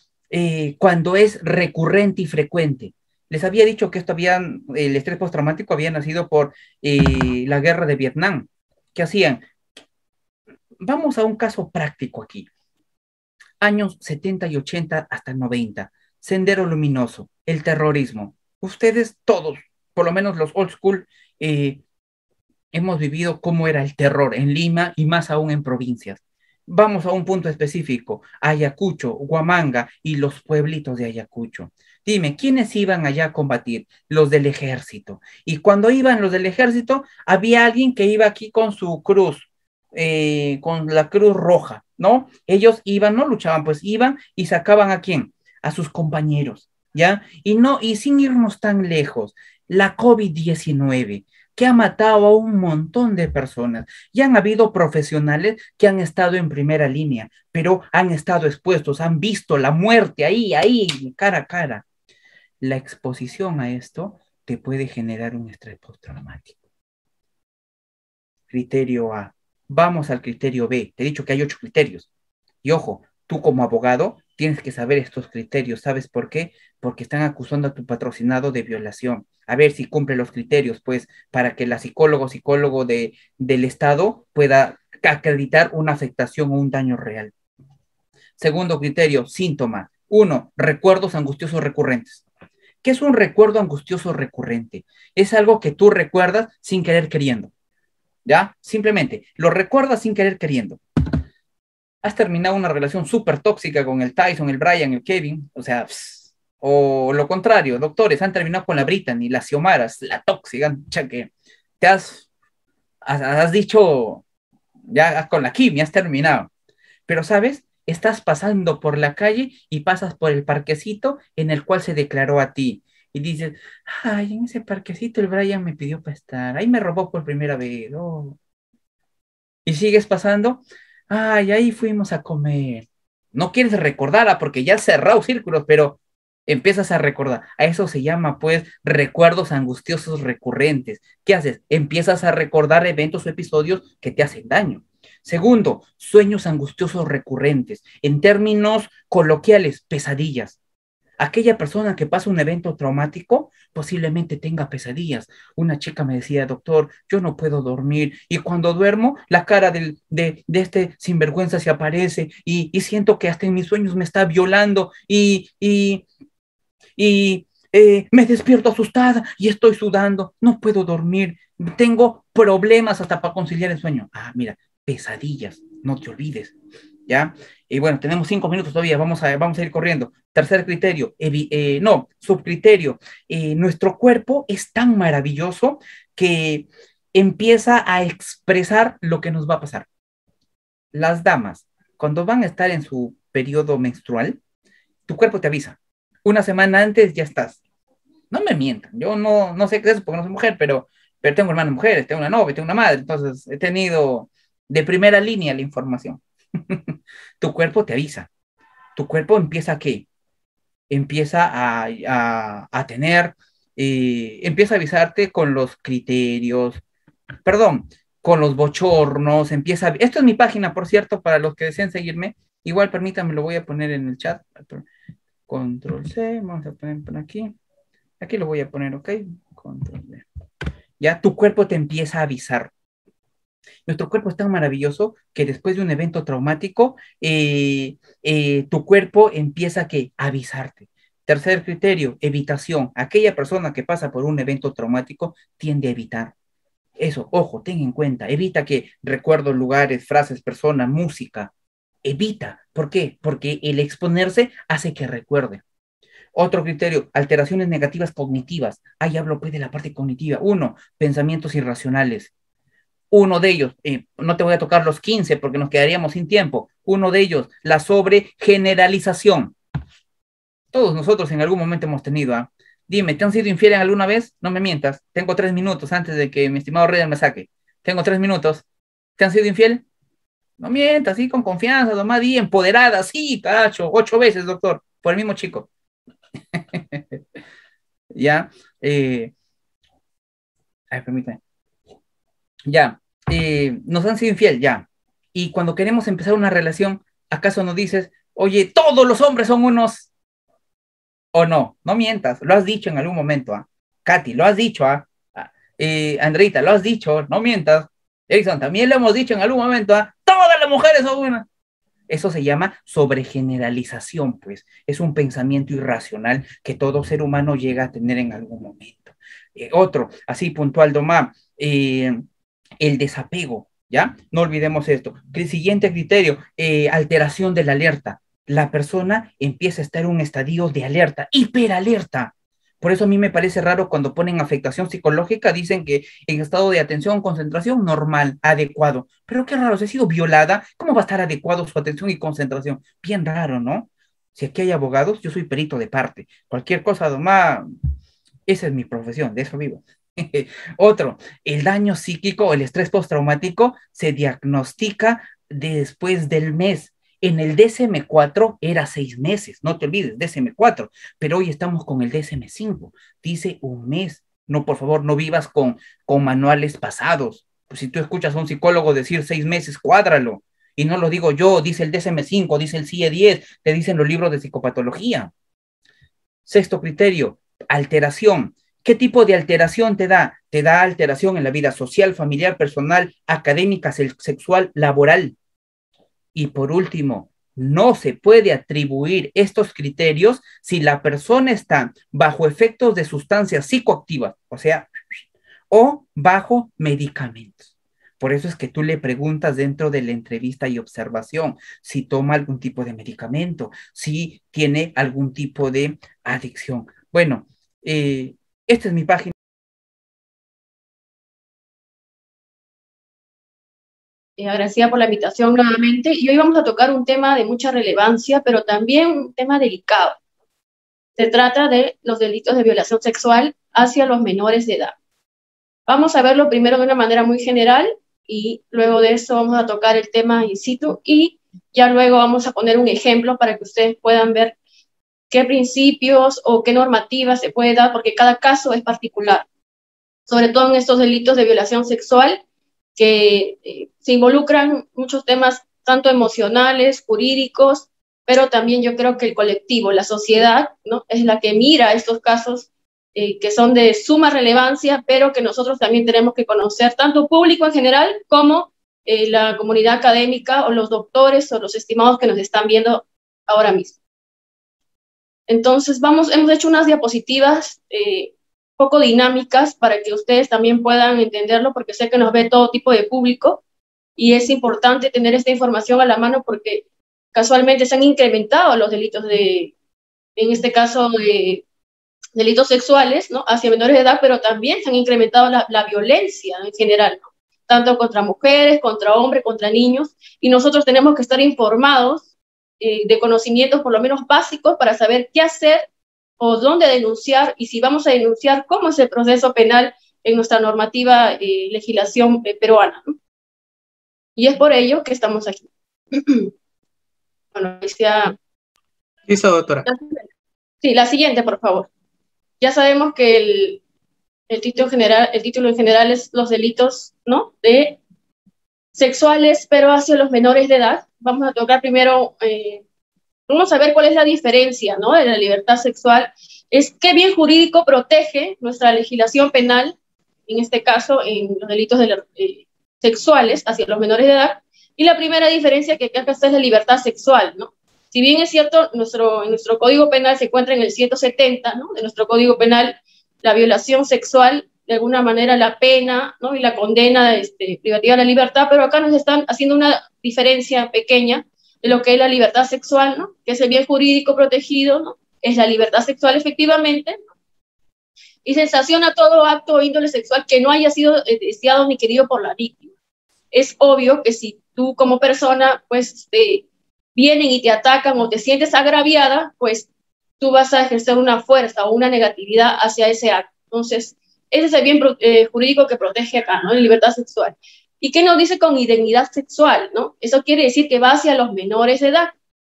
Speaker 1: cuando es recurrente y frecuente. Les había dicho que el estrés postraumático había nacido por la guerra de Vietnam. ¿Qué hacían? Vamos a un caso práctico aquí. Años 70 y 80 hasta 90. Sendero Luminoso, el terrorismo. Ustedes todos, por lo menos los old school, eh, hemos vivido cómo era el terror en Lima y más aún en provincias. Vamos a un punto específico: Ayacucho, Huamanga y los pueblitos de Ayacucho. Dime, ¿quiénes iban allá a combatir? Los del ejército. Y cuando iban los del ejército, había alguien que iba aquí con su cruz, con la cruz roja, ¿no? Ellos iban, no luchaban, pues iban y sacaban ¿a quién? a sus compañeros, ¿ya? Y sin irnos tan lejos, la COVID-19 que ha matado a un montón de personas. Y han habido profesionales que han estado en primera línea, pero han estado expuestos, han visto la muerte ahí, cara a cara. La exposición a esto te puede generar un estrés postraumático. Criterio A. Vamos al criterio B. Te he dicho que hay 8 criterios. Y ojo, tú como abogado tienes que saber estos criterios. ¿Sabes por qué? Porque están acusando a tu patrocinado de violación. A ver si cumple los criterios, pues, para que la psicólogo del Estado pueda acreditar una afectación o un daño real. Segundo criterio, síntoma. 1, recuerdos angustiosos recurrentes. ¿Qué es un recuerdo angustioso recurrente? Es algo que tú recuerdas sin querer queriendo. ¿Ya? Simplemente, lo recuerdas sin querer queriendo. Has terminado una relación súper tóxica con el Tyson, el Brian, el Kevin, o sea, o lo contrario, doctores, han terminado con la Brittany, la Xiomaras, la tóxica, que te has dicho, ya con la Kim, ya has terminado. Pero, ¿sabes? Estás pasando por la calle y pasas por el parquecito en el cual se declaró a ti. Y dices, ay, en ese parquecito el Brian me pidió para estar, ahí me robó por primera vez. Oh. Y sigues pasando, ay, ahí fuimos a comer. No quieres recordarla porque ya has cerrado círculos, pero empiezas a recordar. A eso se llama, pues, recuerdos angustiosos recurrentes. ¿Qué haces? Empiezas a recordar eventos o episodios que te hacen daño. Segundo, sueños angustiosos recurrentes. En términos coloquiales, pesadillas. Aquella persona que pasa un evento traumático posiblemente tenga pesadillas. Una chica me decía, doctor, yo no puedo dormir y cuando duermo la cara de este sinvergüenza se aparece y siento que hasta en mis sueños me está violando y me despierto asustada y estoy sudando, no puedo dormir, tengo problemas hasta para conciliar el sueño. Ah, mira, pesadillas, no te olvides, ¿ya? Y bueno, tenemos 5 minutos todavía, vamos a ir corriendo. Tercer criterio, subcriterio. Nuestro cuerpo es tan maravilloso que empieza a expresar lo que nos va a pasar. Las damas, cuando van a estar en su periodo menstrual, tu cuerpo te avisa. Una semana antes ya estás. No me mientan, yo no sé qué es eso porque no soy mujer, pero tengo hermanas mujeres, tengo una novia, tengo una madre, entonces he tenido de primera línea la información. Tu cuerpo te avisa. Tu cuerpo empieza a qué? Empieza a tener, empieza a avisarte con los criterios, perdón, con los bochornos, esto es mi página, por cierto, para los que deseen seguirme, igual permítanme, lo voy a poner en el chat, control C, vamos a poner por aquí lo voy a poner, ok, control V. Ya tu cuerpo te empieza a avisar. Nuestro cuerpo es tan maravilloso que después de un evento traumático, tu cuerpo empieza a avisarte. Tercer criterio, evitación. Aquella persona que pasa por un evento traumático tiende a evitar. Eso, ojo, ten en cuenta, evita que recuerdos, lugares, frases, personas, música. Evita. ¿Por qué? Porque el exponerse hace que recuerde. Otro criterio, alteraciones negativas cognitivas. Ahí hablo pues de la parte cognitiva. 1, pensamientos irracionales. Uno de ellos, no te voy a tocar los 15 porque nos quedaríamos sin tiempo. Uno de ellos, la sobregeneralización. Todos nosotros en algún momento hemos tenido, ¿ah? Dime, ¿te han sido infiel alguna vez? No me mientas. Tengo 3 minutos antes de que mi estimado Reyes me saque. Tengo 3 minutos. ¿Te han sido infiel? No mientas, sí, con confianza, nomás di empoderada, sí, cacho, 8 veces, doctor, por el mismo chico. Ya, permítame. Ya, nos han sido infiel, ya. Y cuando queremos empezar una relación, ¿acaso nos dices, oye, todos los hombres son unos, o no? No mientas, lo has dicho en algún momento, ¿ah? Katy, lo has dicho, ¿ah? Andreita, lo has dicho, no mientas. Erickson, también lo hemos dicho en algún momento, ¿ah? Todas las mujeres son unas. Eso se llama sobregeneralización, pues. Es un pensamiento irracional que todo ser humano llega a tener en algún momento. Otro, así puntual, Domá, el desapego, ¿ya? No olvidemos esto. El siguiente criterio, alteración de la alerta. La persona empieza a estar en un estadio de alerta, hiperalerta. Por eso a mí me parece raro cuando ponen afectación psicológica, dicen que en estado de atención, concentración, normal, adecuado. Pero qué raro, si ha sido violada, ¿cómo va a estar adecuado su atención y concentración? Bien raro, ¿no? Si aquí hay abogados, yo soy perito de parte. Cualquier cosa, nomás, esa es mi profesión, de eso vivo. Otro, el daño psíquico, el estrés postraumático se diagnostica después del mes. En el DSM-4 era 6 meses, no te olvides, DSM-4, pero hoy estamos con el DSM-5, dice un mes. No, por favor, no vivas con manuales pasados. Pues si tú escuchas a un psicólogo decir 6 meses, cuádralo. Y no lo digo yo, dice el DSM-5, dice el CIE-10, te dicen los libros de psicopatología. Sexto criterio, alteración. ¿Qué tipo de alteración te da? Te da alteración en la vida social, familiar, personal, académica, sexual, laboral. Y por último, no se puede atribuir estos criterios si la persona está bajo efectos de sustancias psicoactivas, o sea, o bajo medicamentos. Por eso es que tú le preguntas dentro de la entrevista y observación si toma algún tipo de medicamento, si tiene algún tipo de adicción. Bueno, esta es mi página.
Speaker 2: Agradecida por la invitación nuevamente. Y hoy vamos a tocar un tema de mucha relevancia, pero también un tema delicado. Se trata de los delitos de violación sexual hacia los menores de edad. Vamos a verlo primero de una manera muy general y luego de eso vamos a tocar el tema in situ y ya luego vamos a poner un ejemplo para que ustedes puedan ver qué principios o qué normativas se puede dar, porque cada caso es particular, sobre todo en estos delitos de violación sexual que se involucran muchos temas tanto emocionales, jurídicos, pero también yo creo que el colectivo, la sociedad, ¿no?, es la que mira estos casos que son de suma relevancia, pero que nosotros también tenemos que conocer, tanto público en general como la comunidad académica o los doctores o los estimados que nos están viendo ahora mismo. Entonces, hemos hecho unas diapositivas poco dinámicas para que ustedes también puedan entenderlo, porque sé que nos ve todo tipo de público y es importante tener esta información a la mano porque casualmente se han incrementado los delitos en este caso, de delitos sexuales, ¿no?, hacia menores de edad, pero también se han incrementado la violencia en general, ¿no?, tanto contra mujeres, contra hombres, contra niños, y nosotros tenemos que estar informados de conocimientos por lo menos básicos para saber qué hacer o dónde denunciar, y si vamos a denunciar, cómo es el proceso penal en nuestra normativa legislación peruana, ¿no? Y es por ello que estamos aquí. Bueno, decía...
Speaker 3: Listo, doctora.
Speaker 2: Sí, la siguiente, por favor. Ya sabemos que el título en general es los delitos, ¿no?, de sexuales, pero hacia los menores de edad. Vamos a tocar primero, vamos a ver cuál es la diferencia, ¿no?, de la libertad sexual. Es qué bien jurídico protege nuestra legislación penal, en este caso, en los delitos sexuales hacia los menores de edad. Y la primera diferencia que acá está es la libertad sexual, ¿no? Si bien es cierto, en nuestro Código Penal se encuentra en el 170, ¿no?, de nuestro Código Penal, la violación sexual, de alguna manera la pena, ¿no?, y la condena privativa de la libertad, pero acá nos están haciendo una diferencia pequeña de lo que es la libertad sexual, ¿no?, que es el bien jurídico protegido, ¿no?, es la libertad sexual efectivamente, ¿no?, y se sanciona todo acto o índole sexual que no haya sido deseado ni querido por la víctima. Es obvio que si tú como persona, pues, vienen y te atacan o te sientes agraviada, pues tú vas a ejercer una fuerza o una negatividad hacia ese acto. Entonces, ese es el bien jurídico que protege acá, ¿no?, la libertad sexual. ¿Y qué nos dice con indemnidad sexual, ¿no? Eso quiere decir que va hacia los menores de edad.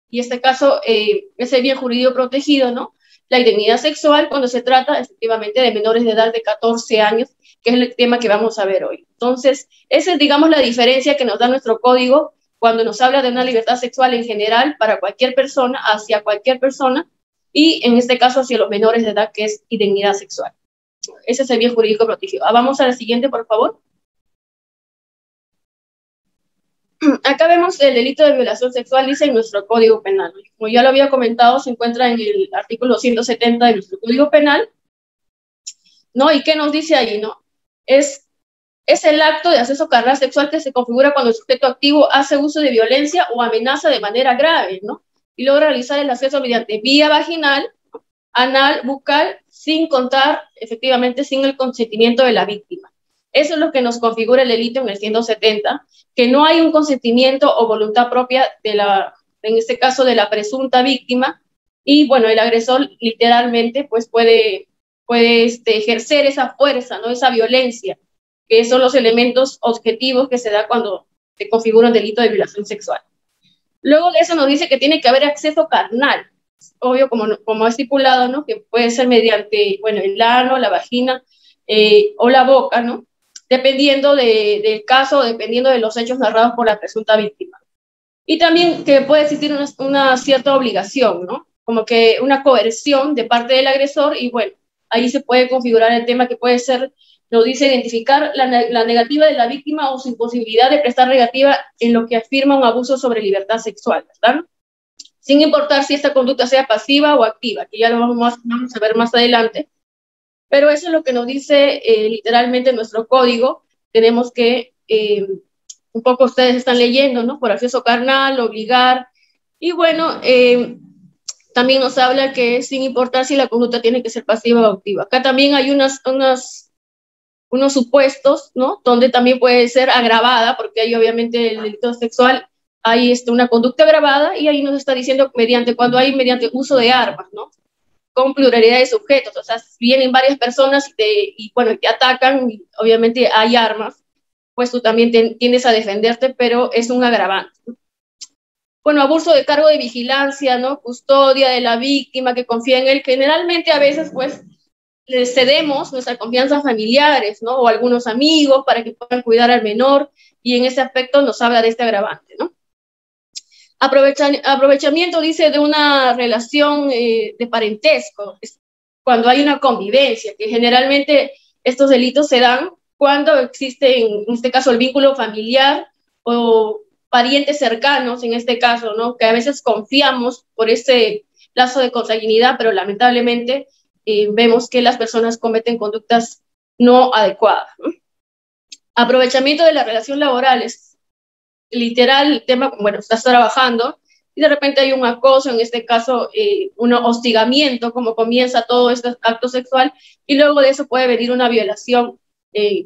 Speaker 2: Y en este caso, ese bien jurídico protegido, ¿no?, la indemnidad sexual cuando se trata efectivamente de menores de edad de 14 años, que es el tema que vamos a ver hoy. Entonces, esa es, digamos, la diferencia que nos da nuestro código cuando nos habla de una libertad sexual en general para cualquier persona, hacia cualquier persona, y en este caso hacia los menores de edad, que es indemnidad sexual. Ese es el bien jurídico protegido. Vamos a la siguiente, por favor. Acá vemos el delito de violación sexual, dice en nuestro Código Penal. Como ya lo había comentado, se encuentra en el artículo 170 de nuestro Código Penal, ¿no? ¿Y qué nos dice ahí, no? Es el acto de acceso carnal sexual que se configura cuando el sujeto activo hace uso de violencia o amenaza de manera grave, ¿no?, y logra realizar el acceso mediante vía vaginal, anal, bucal, sin contar, efectivamente, sin el consentimiento de la víctima. Eso es lo que nos configura el delito en el 170, que no hay un consentimiento o voluntad propia en este caso de la presunta víctima y bueno, el agresor literalmente pues puede ejercer esa fuerza, ¿no? Esa violencia, que son los elementos objetivos que se da cuando se configura un delito de violación sexual. Luego de eso nos dice que tiene que haber acceso carnal, obvio como estipulado, ¿no? Que puede ser mediante, bueno, el ano, la vagina o la boca, ¿no? Dependiendo del caso, dependiendo de los hechos narrados por la presunta víctima. Y también que puede existir una cierta obligación, ¿no? Como que una coerción de parte del agresor y bueno, ahí se puede configurar el tema que puede ser, nos dice, identificar la negativa de la víctima o su imposibilidad de prestar negativa en lo que afirma un abuso sobre libertad sexual, ¿verdad? Sin importar si esta conducta sea pasiva o activa, que ya lo vamos a ver más adelante. Pero eso es lo que nos dice literalmente nuestro código. Tenemos que, un poco ustedes están leyendo, ¿no? Por acceso carnal, obligar. Y bueno, también nos habla que sin importar si la conducta tiene que ser pasiva o activa. Acá también hay unos supuestos, ¿no? Donde también puede ser agravada, porque hay obviamente el delito sexual, hay una conducta agravada y ahí nos está diciendo mediante uso de armas, ¿no? Con pluralidad de sujetos, o sea, vienen varias personas y bueno, te atacan, y obviamente hay armas, pues tú también tiendes a defenderte, pero es un agravante. Bueno, abuso de cargo de vigilancia, ¿no? Custodia de la víctima que confía en él. Generalmente a veces, pues, le cedemos nuestra confianza a familiares, ¿no? O a algunos amigos para que puedan cuidar al menor, y en ese aspecto nos habla de este agravante, ¿no? Aprovechamiento, dice, de una relación de parentesco, cuando hay una convivencia, que generalmente estos delitos se dan cuando existe, en este caso, el vínculo familiar o parientes cercanos, en este caso, ¿no? Que a veces confiamos por ese lazo de consanguinidad, pero lamentablemente vemos que las personas cometen conductas no adecuadas, ¿no? Aprovechamiento de las relaciones laborales. Literal, el tema, bueno, estás trabajando y de repente hay un acoso, en este caso un hostigamiento, como comienza todo este acto sexual, y luego de eso puede venir una violación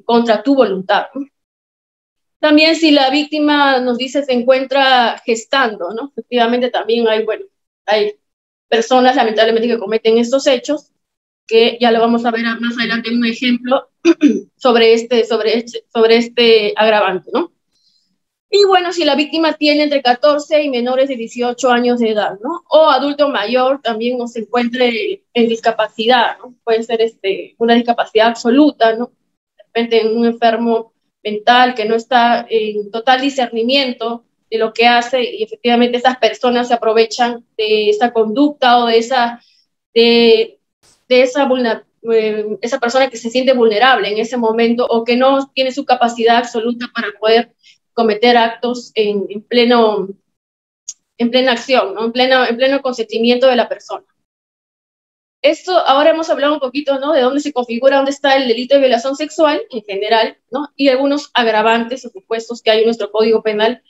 Speaker 2: contra tu voluntad. También si la víctima, nos dice, se encuentra gestando, ¿no? Efectivamente también hay personas lamentablemente que cometen estos hechos, que ya lo vamos a ver más adelante en un ejemplo sobre este agravante, ¿no? Y bueno, si la víctima tiene entre 14 y menores de 18 años de edad, ¿no? O adulto mayor, también se encuentre en discapacidad, ¿no? Puede ser una discapacidad absoluta, ¿no? De repente en un enfermo mental que no está en total discernimiento de lo que hace, y efectivamente esas personas se aprovechan de esa conducta o de esa persona que se siente vulnerable en ese momento o que no tiene su capacidad absoluta para poder cometer actos en plena acción, ¿no? En pleno consentimiento de la persona. Esto, ahora hemos hablado un poquito, ¿no? De dónde se configura, dónde está el delito de violación sexual en general, ¿no? Y algunos agravantes o supuestos que hay en nuestro Código Penal.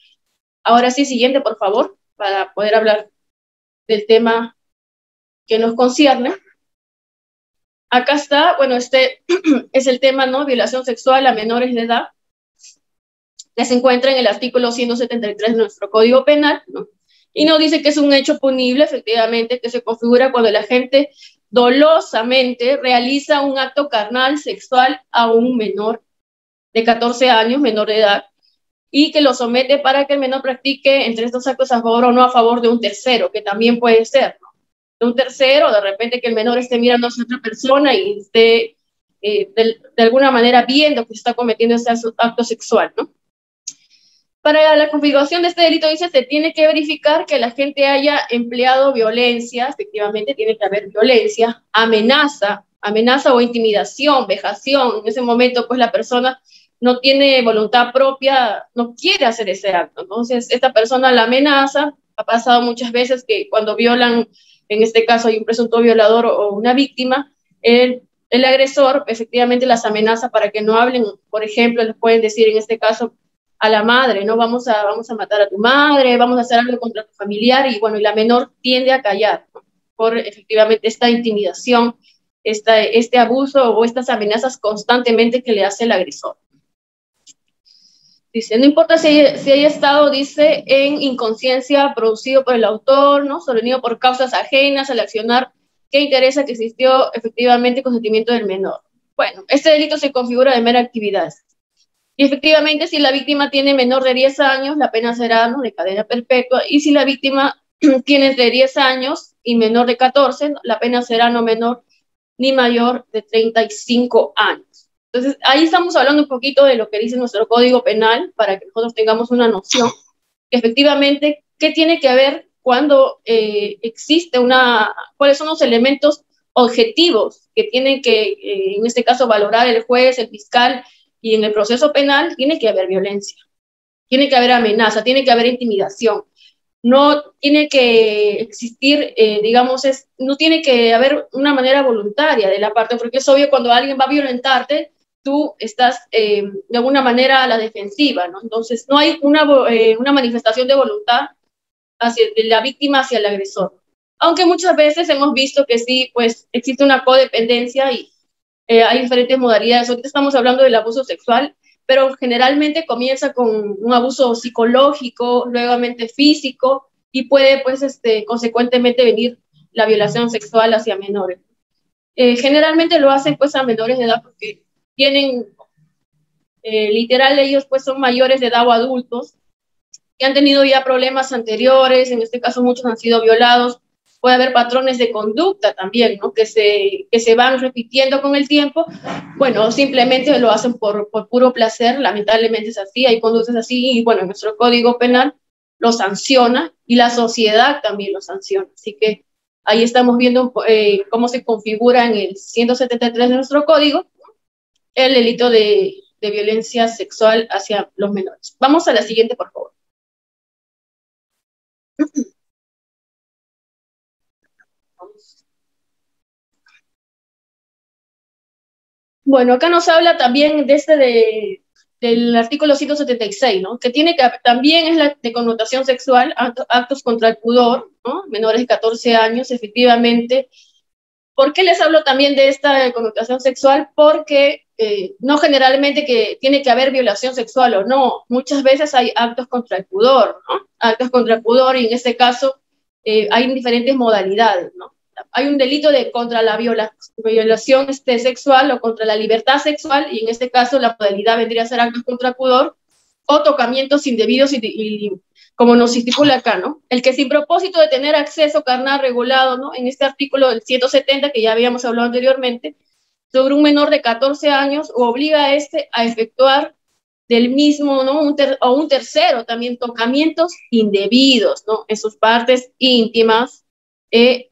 Speaker 2: Ahora sí, siguiente, por favor, para poder hablar del tema que nos concierne. Acá está, bueno, es el tema, ¿no? Violación sexual a menores de edad, que se encuentra en el artículo 173 de nuestro Código Penal, ¿no? Y nos dice que es un hecho punible, efectivamente, que se configura cuando el agente dolosamente realiza un acto carnal sexual a un menor de 14 años, menor de edad, y que lo somete para que el menor practique entre estos actos a favor o no a favor de un tercero, que también puede ser, ¿no? De un tercero, de repente que el menor esté mirando a otra persona y esté de alguna manera viendo que se está cometiendo ese acto sexual, ¿no? Para la configuración de este delito, dice, se tiene que verificar que la gente haya empleado violencia, efectivamente tiene que haber violencia, amenaza o intimidación, vejación. En ese momento, pues la persona no tiene voluntad propia, no quiere hacer ese acto. Entonces, esta persona la amenaza. Ha pasado muchas veces que cuando violan, en este caso hay un presunto violador o una víctima, el agresor efectivamente las amenaza para que no hablen. Por ejemplo, les pueden decir en este caso a la madre, ¿no? Vamos a matar a tu madre, vamos a hacer algo contra tu familiar, y bueno, y la menor tiende a callar, ¿no? Por efectivamente esta intimidación, este abuso o estas amenazas constantemente que le hace el agresor. Dice, no importa si haya estado, dice, en inconsciencia producido por el autor, ¿no? Sobrevenido por causas ajenas al accionar que interesa que existió efectivamente consentimiento del menor. Bueno, este delito se configura de mera actividad. Y efectivamente, si la víctima tiene menor de 10 años, la pena será, ¿no?, de cadena perpetua. Y si la víctima tiene entre 10 años y menor de 14, la pena será no menor ni mayor de 35 años. Entonces, ahí estamos hablando un poquito de lo que dice nuestro Código Penal, para que nosotros tengamos una noción, que efectivamente, ¿qué tiene que ver cuando existe cuáles son los elementos objetivos que tienen que, en este caso, valorar el juez, el fiscal, y en el proceso penal tiene que haber violencia, tiene que haber amenaza, tiene que haber intimidación, no tiene que existir, no tiene que haber una manera voluntaria de la parte, porque es obvio cuando alguien va a violentarte, tú estás de alguna manera a la defensiva, ¿no? Entonces no hay una manifestación de voluntad de la víctima hacia el agresor. Aunque muchas veces hemos visto que sí, pues existe una codependencia y hay diferentes modalidades. Ahorita estamos hablando del abuso sexual, pero generalmente comienza con un abuso psicológico, nuevamente físico, y puede, pues, consecuentemente venir la violación sexual hacia menores. Generalmente lo hacen, pues, a menores de edad porque tienen, literal, ellos, pues, son mayores de edad o adultos, que han tenido ya problemas anteriores, en este caso muchos han sido violados. Puede haber patrones de conducta también, ¿no?, que se van repitiendo con el tiempo. Bueno, simplemente lo hacen por puro placer, lamentablemente es así, hay conductas así, y bueno, nuestro Código Penal lo sanciona, y la sociedad también lo sanciona. Así que ahí estamos viendo cómo se configura en el 173 de nuestro Código el delito de violencia sexual hacia los menores. Vamos a la siguiente, por favor. Bueno, acá nos habla también del artículo 176, ¿no?, que también es de connotación sexual, actos contra el pudor, ¿no?, menores de 14 años, efectivamente. ¿Por qué les hablo también de esta connotación sexual? Porque no generalmente que tiene que haber violación sexual o no, muchas veces hay actos contra el pudor, ¿no?, actos contra el pudor, y en este caso hay diferentes modalidades, ¿no? Hay un delito contra la violación sexual o contra la libertad sexual, y en este caso la modalidad vendría a ser actos contra el pudor o tocamientos indebidos, y como nos estipula acá, ¿no?, el que sin propósito de tener acceso carnal regulado, ¿no?, en este artículo del 170 que ya habíamos hablado anteriormente, sobre un menor de 14 años, o obliga a a efectuar del mismo, ¿no?, o un tercero también tocamientos indebidos, ¿no?, en sus partes íntimas,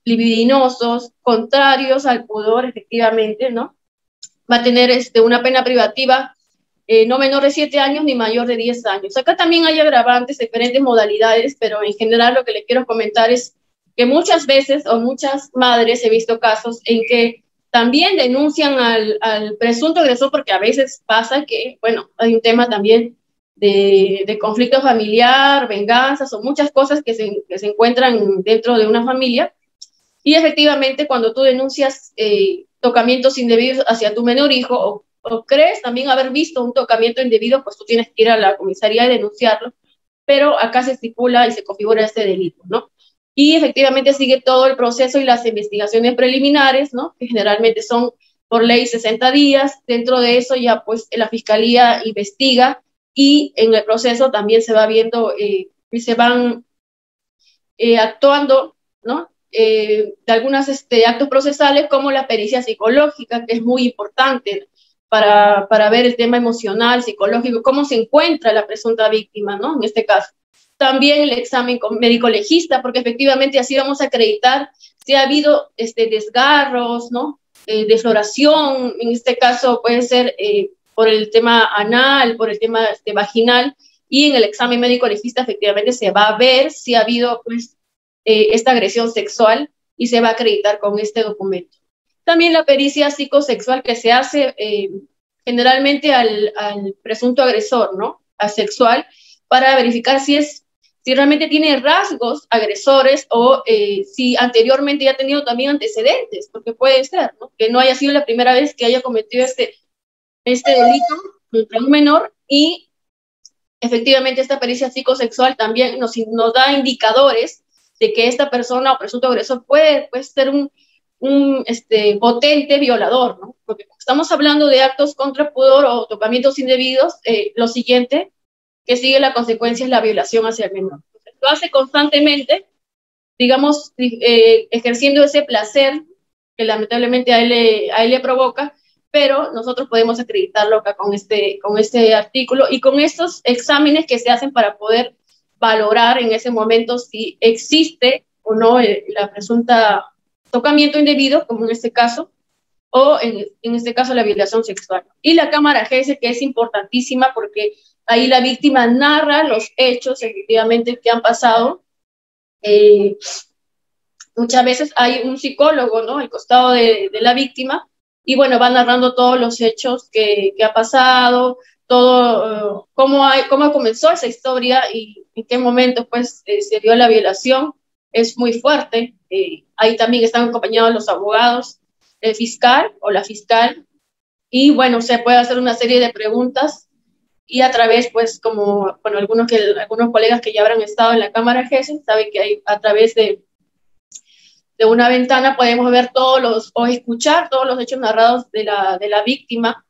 Speaker 2: libidinosos, contrarios al pudor, efectivamente, ¿no?, va a tener una pena privativa no menor de 7 años ni mayor de 10 años. Acá también hay agravantes, diferentes modalidades, pero en general lo que les quiero comentar es que muchas veces, o muchas madres, he visto casos en que también denuncian al presunto agresor, porque a veces pasa que, bueno, hay un tema también de conflicto familiar, venganzas, o muchas cosas que se encuentran dentro de una familia, y efectivamente cuando tú denuncias tocamientos indebidos hacia tu menor hijo, o crees también haber visto un tocamiento indebido, pues tú tienes que ir a la comisaría y denunciarlo, pero acá se estipula y se configura este delito, ¿no? Y efectivamente sigue todo el proceso y las investigaciones preliminares, ¿no?, que generalmente son por ley 60 días, dentro de eso ya pues la fiscalía investiga, y en el proceso también se va viendo y se van actuando, ¿no?, de algunos actos procesales, como la pericia psicológica, que es muy importante para ver el tema emocional, psicológico, cómo se encuentra la presunta víctima, ¿no?, en este caso. También el examen médico legista, porque efectivamente así vamos a acreditar si ha habido desgarros, ¿no?, defloración, en este caso puede ser por el tema anal, por el tema vaginal, y en el examen médico legista efectivamente se va a ver si ha habido pues esta agresión sexual, y se va a acreditar con este documento. También la pericia psicosexual, que se hace generalmente al presunto agresor, ¿no?, asexual, para verificar si realmente tiene rasgos agresores, o si anteriormente ya ha tenido también antecedentes, porque puede ser, ¿no?, que no haya sido la primera vez que haya cometido este delito contra un menor, y efectivamente esta pericia psicosexual también nos da indicadores de que esta persona o presunto agresor puede ser un potente violador, ¿no? Porque estamos hablando de actos contra pudor o tocamientos indebidos, lo siguiente que sigue la consecuencia es la violación hacia el menor. Lo hace constantemente, digamos, ejerciendo ese placer que lamentablemente a él le provoca, pero nosotros podemos acreditarlo acá con este artículo y con estos exámenes que se hacen para poder valorar en ese momento si existe o no la presunta tocamiento indebido, como en este caso, o en este caso la violación sexual. Y la cámara Gesell, que es importantísima porque ahí la víctima narra los hechos efectivamente que han pasado. Muchas veces hay un psicólogo, ¿no?, al costado de la víctima, y bueno, va narrando todos los hechos que ha pasado, todo, cómo comenzó esa historia y en qué momento pues se dio la violación. Es muy fuerte. Ahí también están acompañados los abogados, el fiscal o la fiscal, y bueno, se puede hacer una serie de preguntas y a través, pues, como, bueno, algunos colegas que ya habrán estado en la cámara Gesell saben que hay, a través de una ventana podemos ver o escuchar todos los hechos narrados de la víctima,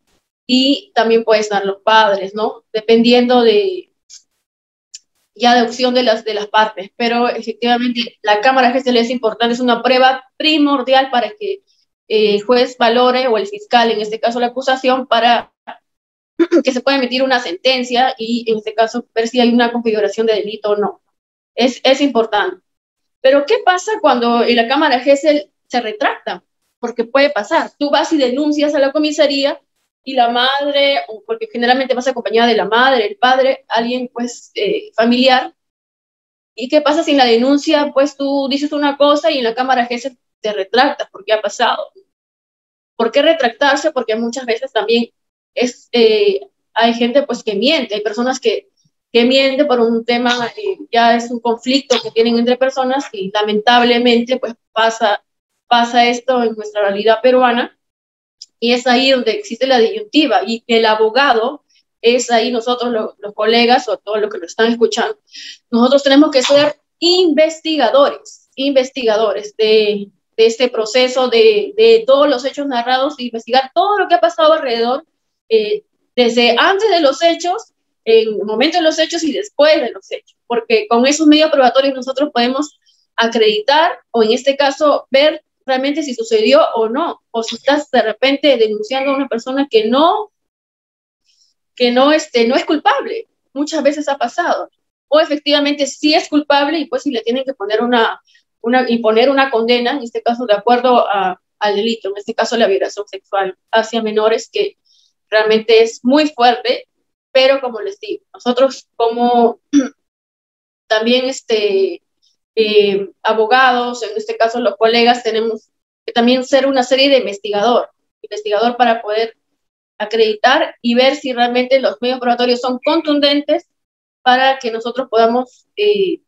Speaker 2: y también pueden estar los padres, ¿no? Dependiendo de opción de las partes, pero efectivamente la cámara Gesell es importante, es una prueba primordial para que el juez valore, o el fiscal, en este caso la acusación, para que se pueda emitir una sentencia y en este caso ver si hay una configuración de delito o no. Es importante. Pero ¿qué pasa cuando la cámara Gesell se retracta? Porque puede pasar. Tú vas y denuncias a la comisaría y la madre, porque generalmente vas acompañada de la madre, el padre, alguien pues familiar. ¿Y qué pasa si en la denuncia pues tú dices una cosa y en la cámara Gesell te retractas? ¿Por qué ha pasado? ¿Por qué retractarse? Porque muchas veces también hay gente pues que miente, hay personas que mienten por un tema, ya es un conflicto que tienen entre personas, y lamentablemente pues pasa esto en nuestra realidad peruana, y es ahí donde existe la disyuntiva, y el abogado es ahí, nosotros los colegas o todos los que nos están escuchando, nosotros tenemos que ser investigadores de este proceso, de todos los hechos narrados, de investigar todo lo que ha pasado alrededor, desde antes de los hechos, en el momento de los hechos y después de los hechos, porque con esos medios probatorios nosotros podemos acreditar, o en este caso ver realmente si sucedió o no, o si estás de repente denunciando a una persona que no es culpable. Muchas veces ha pasado, o efectivamente sí es culpable y pues si le tienen que poner imponer una condena, en este caso de acuerdo al delito, en este caso la violación sexual hacia menores, que realmente es muy fuerte. Pero como les digo, nosotros como también abogados, en este caso los colegas, tenemos que también ser una serie de investigador para poder acreditar y ver si realmente los medios probatorios son contundentes, para que nosotros podamos,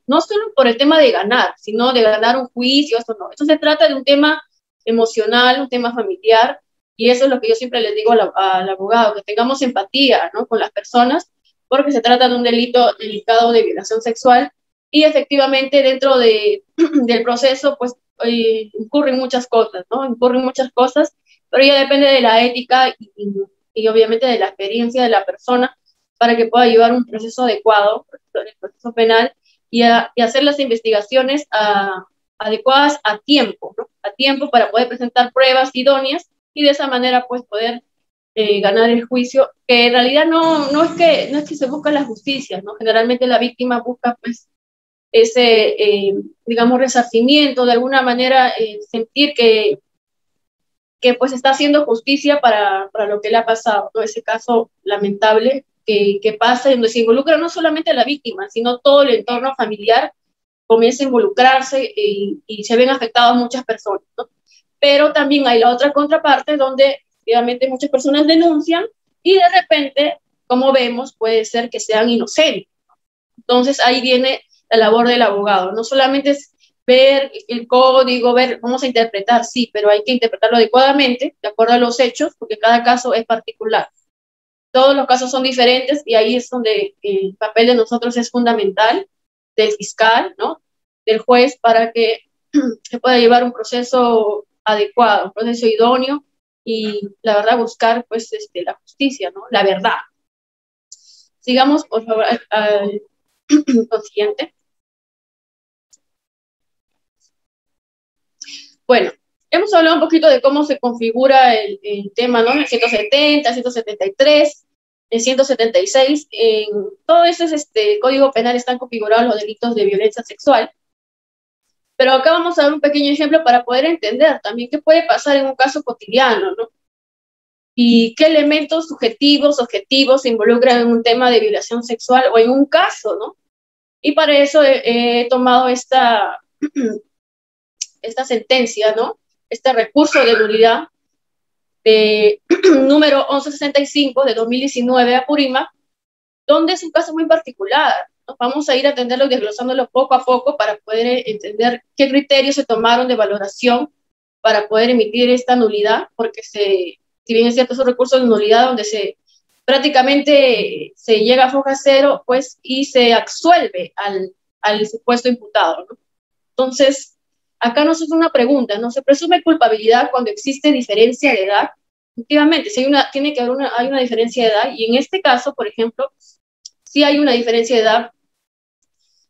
Speaker 2: no solo por el tema de ganar, sino de ganar un juicio. Esto no, esto se trata de un tema emocional, un tema familiar, y eso es lo que yo siempre les digo al abogado, que tengamos empatía, ¿no?, con las personas, porque se trata de un delito delicado de violación sexual, y efectivamente dentro del proceso pues incurren muchas cosas, ¿no? Incurren muchas cosas, pero ya depende de la ética y obviamente de la experiencia de la persona, para que pueda llevar un proceso adecuado, el proceso penal, y hacer las investigaciones adecuadas a tiempo, ¿no? A tiempo, para poder presentar pruebas idóneas, y de esa manera pues poder ganar el juicio, que en realidad no es que se busca la justicia, ¿no? Generalmente la víctima busca pues ese, digamos, resarcimiento, de alguna manera sentir que pues está haciendo justicia para lo que le ha pasado, ¿no? Ese caso lamentable que pasa, donde se involucra no solamente a la víctima, sino todo el entorno familiar comienza a involucrarse, y se ven afectadas muchas personas, ¿no? Pero también hay la otra contraparte, donde obviamente muchas personas denuncian y de repente, como vemos, puede ser que sean inocentes. Entonces ahí viene la labor del abogado. No solamente es ver el código, ver cómo se interpretar, sí, pero hay que interpretarlo adecuadamente, de acuerdo a los hechos, porque cada caso es particular. todos los casos son diferentes y ahí es donde el papel de nosotros es fundamental, del fiscal, ¿no? Del juez, para que se pueda llevar un proceso adecuado, un proceso idóneo y, la verdad, buscar, pues, la justicia, ¿no? La verdad. Sigamos, por favor, al siguiente. Bueno, hemos hablado un poquito de cómo se configura el tema, ¿no? El 170, 173, el 176, en todo ese Código Penal están configurados los delitos de violencia sexual. Pero acá vamos a dar un pequeño ejemplo para poder entender también qué puede pasar en un caso cotidiano, ¿no? Y qué elementos subjetivos, objetivos se involucran en un tema de violación sexual o en un caso, ¿no? Y para eso he tomado esta sentencia, ¿no? Este recurso de nulidad número 1165 de 2019 a Apurímac, donde es un caso muy particular. Vamos a ir a atenderlo y desglosándolo poco a poco para poder entender qué criterios se tomaron de valoración para poder emitir esta nulidad, porque si bien es cierto, es un recurso de nulidad donde prácticamente se llega a foja cero, pues, y se absuelve al supuesto imputado, ¿no? Entonces, acá nos es una pregunta, ¿no? ¿Se presume culpabilidad cuando existe diferencia de edad? Efectivamente, si hay una diferencia de edad, y en este caso, por ejemplo, sí hay una diferencia de edad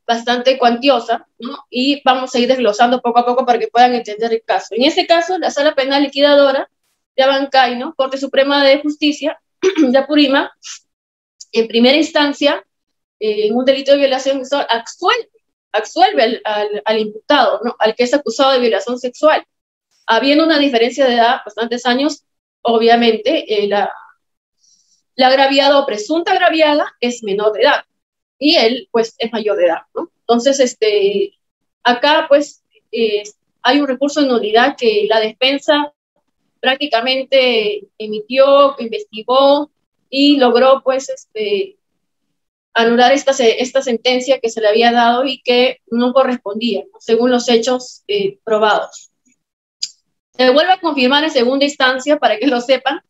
Speaker 2: bastante cuantiosa, ¿no? Y vamos a ir desglosando poco a poco para que puedan entender el caso. En este caso, la Sala Penal Liquidadora de Abancay, ¿no? Corte Suprema de Justicia de Apurímac, en primera instancia, en un delito de violación sexual, absuelve al imputado, ¿no? Al que es acusado de violación sexual. Habiendo una diferencia de edad, bastantes años, obviamente, la agraviada o presunta agraviada es menor de edad y él, pues, es mayor de edad, ¿no? Entonces, acá, pues, hay un recurso de nulidad que la defensa prácticamente emitió, investigó y logró, pues, anular esta sentencia que se le había dado y que no correspondía, ¿no? Según los hechos probados. Se vuelve a confirmar en segunda instancia, para que lo sepan,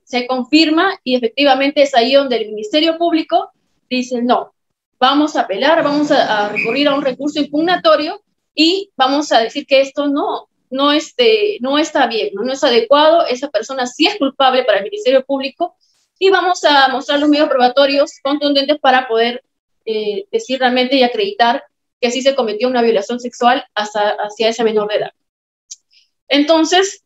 Speaker 2: se confirma y efectivamente es ahí donde el Ministerio Público dice no, vamos a apelar, vamos a recurrir a un recurso impugnatorio y vamos a decir que esto no está bien, no es adecuado, esa persona sí es culpable para el Ministerio Público y vamos a mostrar los medios probatorios contundentes para poder decir realmente y acreditar que sí se cometió una violación sexual hacia esa menor de edad. Entonces,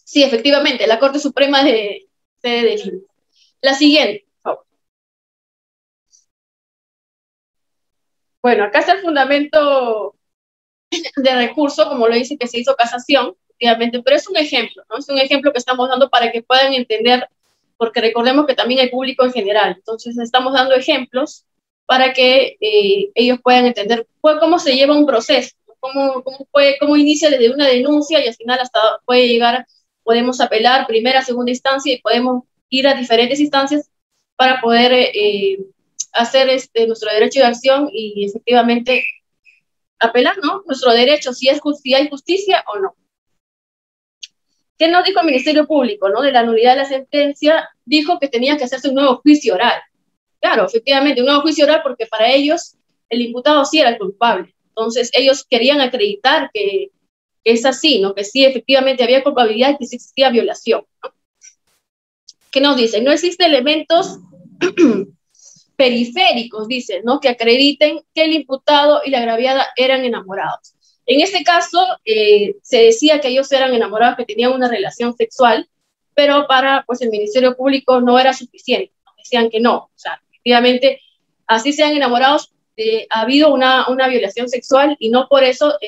Speaker 2: sí, efectivamente, la Corte Suprema de Lima. La siguiente, por favor. Bueno, acá está el fundamento de recurso, como lo dice que se hizo casación, efectivamente, pero es un ejemplo, ¿no? Es un ejemplo que estamos dando para que puedan entender, porque recordemos que también hay público en general, entonces estamos dando ejemplos para que ellos puedan entender cómo se lleva un proceso, cómo inicia desde una denuncia y al final hasta puede llegar, podemos apelar primera, segunda instancia y podemos ir a diferentes instancias para poder hacer nuestro derecho de acción y efectivamente apelar, ¿no? Nuestro derecho, si hay justicia o no. ¿Qué nos dijo el Ministerio Público, ¿no? De la nulidad de la sentencia, dijo que tenía que hacerse un nuevo juicio oral. Claro, efectivamente, un nuevo juicio oral porque para ellos el imputado sí era el culpable. Entonces, ellos querían acreditar que es así, ¿no? Que sí, efectivamente había culpabilidad y que sí existía violación, ¿no? ¿Qué nos dicen? No existen elementos periféricos, dicen, ¿no? Que acrediten que el imputado y la agraviada eran enamorados. En este caso, se decía que ellos eran enamorados, que tenían una relación sexual, pero para, pues, el Ministerio Público no era suficiente, ¿no? Decían que no, o sea, efectivamente, así sean enamorados, ha habido una violación sexual y no por eso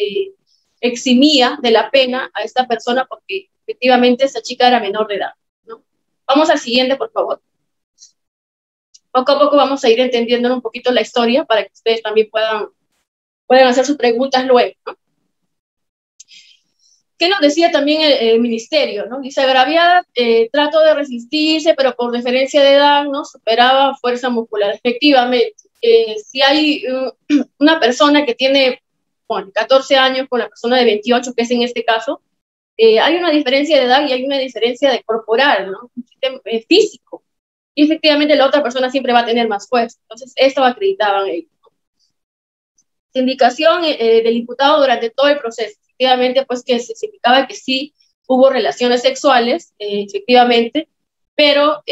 Speaker 2: eximía de la pena a esta persona porque efectivamente esa chica era menor de edad, ¿no? Vamos al siguiente, por favor. Poco a poco vamos a ir entendiendo un poquito la historia para que ustedes también puedan hacer sus preguntas luego, ¿no? ¿Qué nos decía también el ministerio, ¿no? Dice, agraviada, trato de resistirse, pero por diferencia de edad, ¿no? Superaba fuerza muscular. Efectivamente, si hay una persona que tiene 14 años con la persona de 28, que es en este caso, hay una diferencia de edad y hay una diferencia de corporal, ¿no? Físico. y efectivamente la otra persona siempre va a tener más fuerza. Entonces, esto acreditaban ellos. Sindicación del imputado durante todo el proceso. Efectivamente, pues que se significaba que sí hubo relaciones sexuales, efectivamente, pero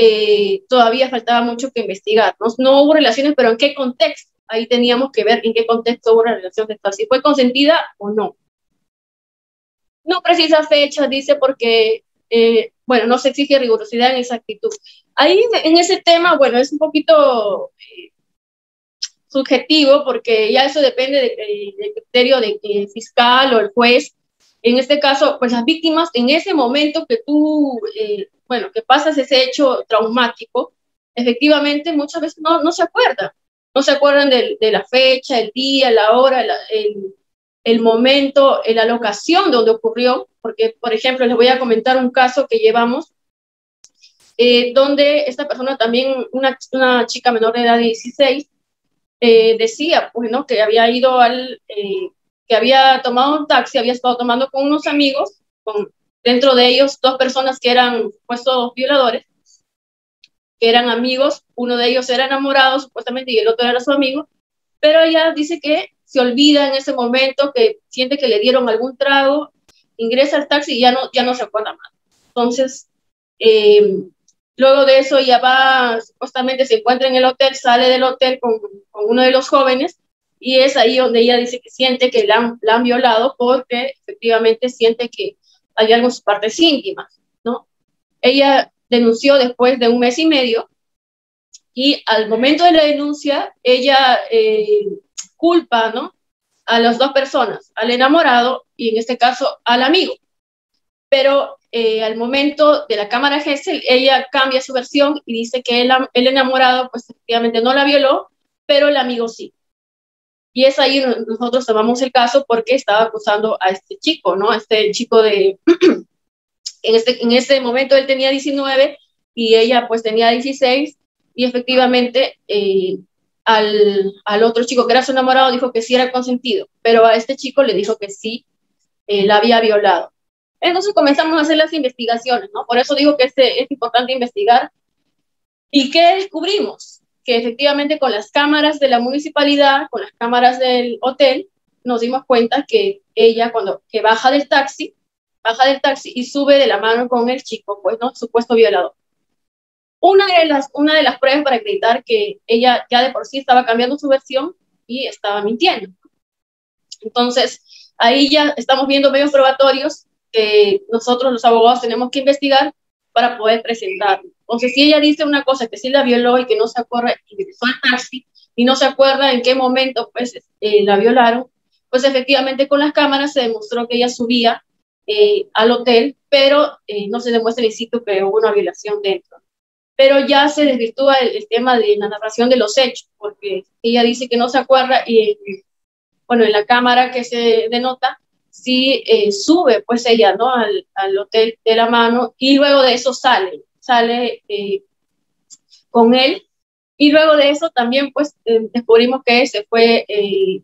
Speaker 2: todavía faltaba mucho que investigar. No hubo relaciones, pero ¿en qué contexto? Ahí teníamos que ver en qué contexto hubo una relación sexual, si fue consentida o no. No precisa fecha, dice, porque, bueno, no se exige rigurosidad en exactitud. Ahí en ese tema, bueno, es un poquito subjetivo, porque ya eso depende del criterio del fiscal o el juez. En este caso, pues las víctimas, en ese momento que tú, bueno, que pasas ese hecho traumático, efectivamente muchas veces no se acuerdan. No se acuerdan de la fecha, el día, la hora, el momento, la locación donde ocurrió, porque, por ejemplo, les voy a comentar un caso que llevamos, donde esta persona también, una chica menor de edad de 16, decía, pues, ¿no? Que había ido que había tomado un taxi, había estado tomando con unos amigos, dentro de ellos 2 personas que eran supuestos violadores, que eran amigos, uno de ellos era enamorado supuestamente y el otro era su amigo, pero ella dice que se olvida en ese momento, que siente que le dieron algún trago, ingresa al taxi y ya no se acuerda más. Entonces, luego de eso ya va, supuestamente se encuentra en el hotel, sale del hotel con uno de los jóvenes, y es ahí donde ella dice que siente que la han violado, porque efectivamente siente que hay algo en sus partes íntimas, ¿no? Ella denunció después de 1 mes y medio, y al momento de la denuncia, ella culpa, ¿no?, a las 2 personas, al enamorado y en este caso al amigo. Pero al momento de la cámara Gesell, ella cambia su versión y dice que el enamorado, pues efectivamente no la violó, pero el amigo sí. Y es ahí donde nosotros tomamos el caso, porque estaba acusando a este chico, ¿no? A este chico de... en este momento él tenía 19 y ella pues tenía 16, y efectivamente al otro chico que era su enamorado dijo que sí era consentido, pero a este chico le dijo que sí la había violado. Entonces comenzamos a hacer las investigaciones, ¿no? Por eso digo que es importante investigar. ¿Y qué descubrimos? Que efectivamente con las cámaras de la municipalidad, con las cámaras del hotel, nos dimos cuenta que ella que baja del taxi y sube de la mano con el chico, pues, ¿no?, supuesto violador. Una de las pruebas para acreditar que ella ya de por sí estaba cambiando su versión y estaba mintiendo. Entonces, ahí ya estamos viendo medios probatorios que nosotros los abogados tenemos que investigar para poder presentarlo. Entonces, si ella dice una cosa, que sí la violó y que no se acuerda, y regresó al taxi y no se acuerda en qué momento pues la violaron, pues efectivamente con las cámaras se demostró que ella subía al hotel, pero no se demuestra in situ que hubo una violación dentro. Pero ya se desvirtúa el tema de la narración de los hechos, porque ella dice que no se acuerda y bueno, en la cámara que se denota, sí sube pues ella, ¿no?, al hotel de la mano, y luego de eso sale con él, y luego de eso también pues descubrimos que se fue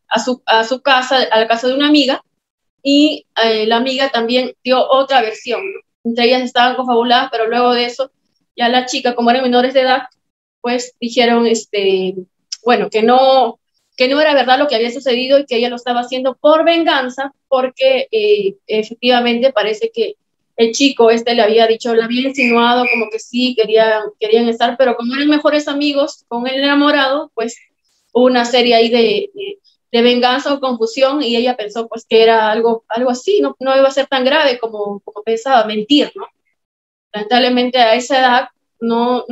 Speaker 2: a su casa, a la casa de una amiga, y la amiga también dio otra versión, ¿no? Entre ellas estaban confabuladas, pero luego de eso ya la chica, como eran menores de edad, pues dijeron, bueno, que no era verdad lo que había sucedido y que ella lo estaba haciendo por venganza, porque efectivamente parece que el chico le había dicho, le había insinuado como que sí, querían estar, pero como eran mejores amigos con el enamorado, pues hubo una serie ahí de venganza o confusión, y ella pensó pues que era algo así, no iba a ser tan grave como pensaba, mentir, ¿no? Lamentablemente a esa edad no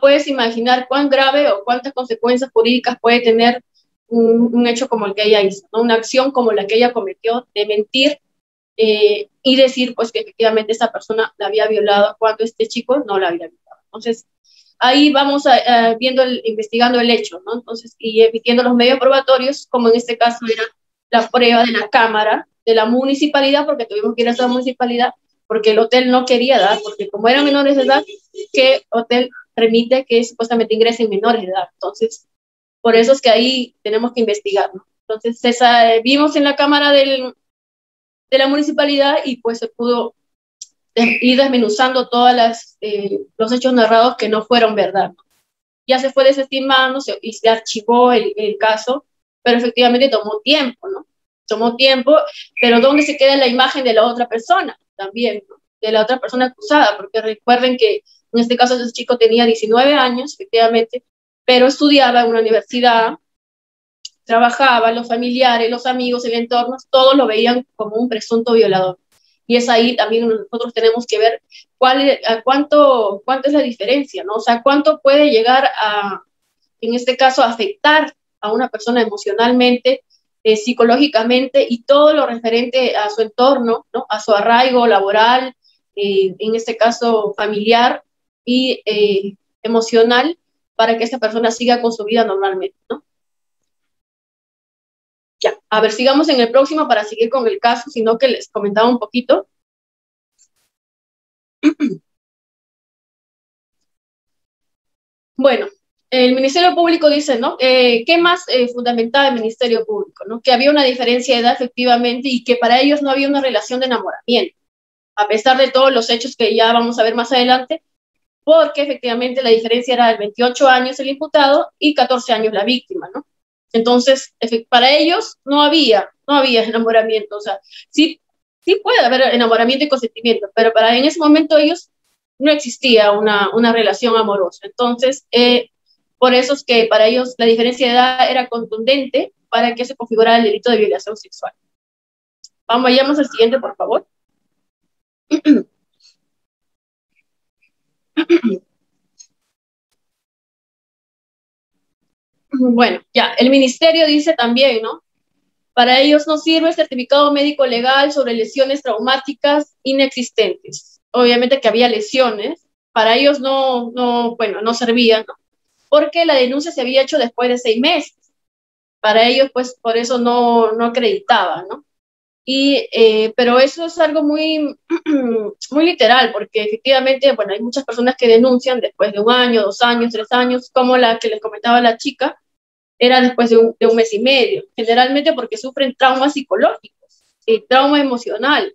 Speaker 2: puedes imaginar cuán grave o cuántas consecuencias jurídicas puede tener un hecho como el que ella hizo, ¿no? Una acción como la que ella cometió, de mentir y decir pues que efectivamente esa persona la había violado cuando este chico no la había violado. Entonces, ahí vamos investigando el hecho, ¿no? Entonces, y emitiendo los medios probatorios, como en este caso era la prueba de la cámara de la municipalidad, porque tuvimos que ir a esa municipalidad, porque el hotel no quería dar, porque como eran menores de edad, ¿qué hotel permite que supuestamente ingresen menores de edad? Entonces, por eso es que ahí tenemos que investigar, ¿no? Entonces, vimos en la cámara de la municipalidad y pues se pudo ir desmenuzando todos los hechos narrados que no fueron verdad. Ya se fue desestimando y se archivó el caso, pero efectivamente tomó tiempo, ¿no? Tomó tiempo, pero ¿dónde se queda la imagen de la otra persona? También, ¿no? De la otra persona acusada, porque recuerden que en este caso ese chico tenía 19 años, efectivamente, pero estudiaba en una universidad, trabajaba, los familiares, los amigos, el entorno, todos lo veían como un presunto violador. Y es ahí también nosotros tenemos que ver cuánto es la diferencia, ¿no? O sea, cuánto puede llegar a, en este caso, afectar a una persona emocionalmente, psicológicamente y todo lo referente a su entorno, ¿no? A su arraigo laboral, en este caso familiar y emocional, para que esta persona siga con su vida normalmente, ¿no? Ya, a ver, sigamos en el próximo para seguir con el caso, sino que les comentaba un poquito. Bueno, el Ministerio Público dice, ¿no? ¿Qué más fundamentaba el Ministerio Público? ¿No? Que había una diferencia de edad efectivamente y que para ellos no había una relación de enamoramiento, a pesar de todos los hechos que ya vamos a ver más adelante, porque efectivamente la diferencia era de 28 años el imputado y 14 años la víctima, ¿no? Entonces, para ellos no había enamoramiento, o sea, sí puede haber enamoramiento y consentimiento, pero en ese momento ellos no existía una relación amorosa. Entonces, por eso es que para ellos la diferencia de edad era contundente para que se configurara el delito de violación sexual. Vayamos al siguiente, por favor. Bueno, ya, el ministerio dice también, ¿no? Para ellos no sirve el certificado médico legal sobre lesiones traumáticas inexistentes. Obviamente que había lesiones, para ellos no servían, ¿no? Porque la denuncia se había hecho después de 6 meses. Para ellos, pues, por eso no acreditaban, ¿no? Pero eso es algo muy, muy literal, porque efectivamente, bueno, hay muchas personas que denuncian después de 1 año, 2 años, 3 años, como la que les comentaba la chica, era después de un mes y medio, generalmente porque sufren traumas psicológicos, trauma emocional.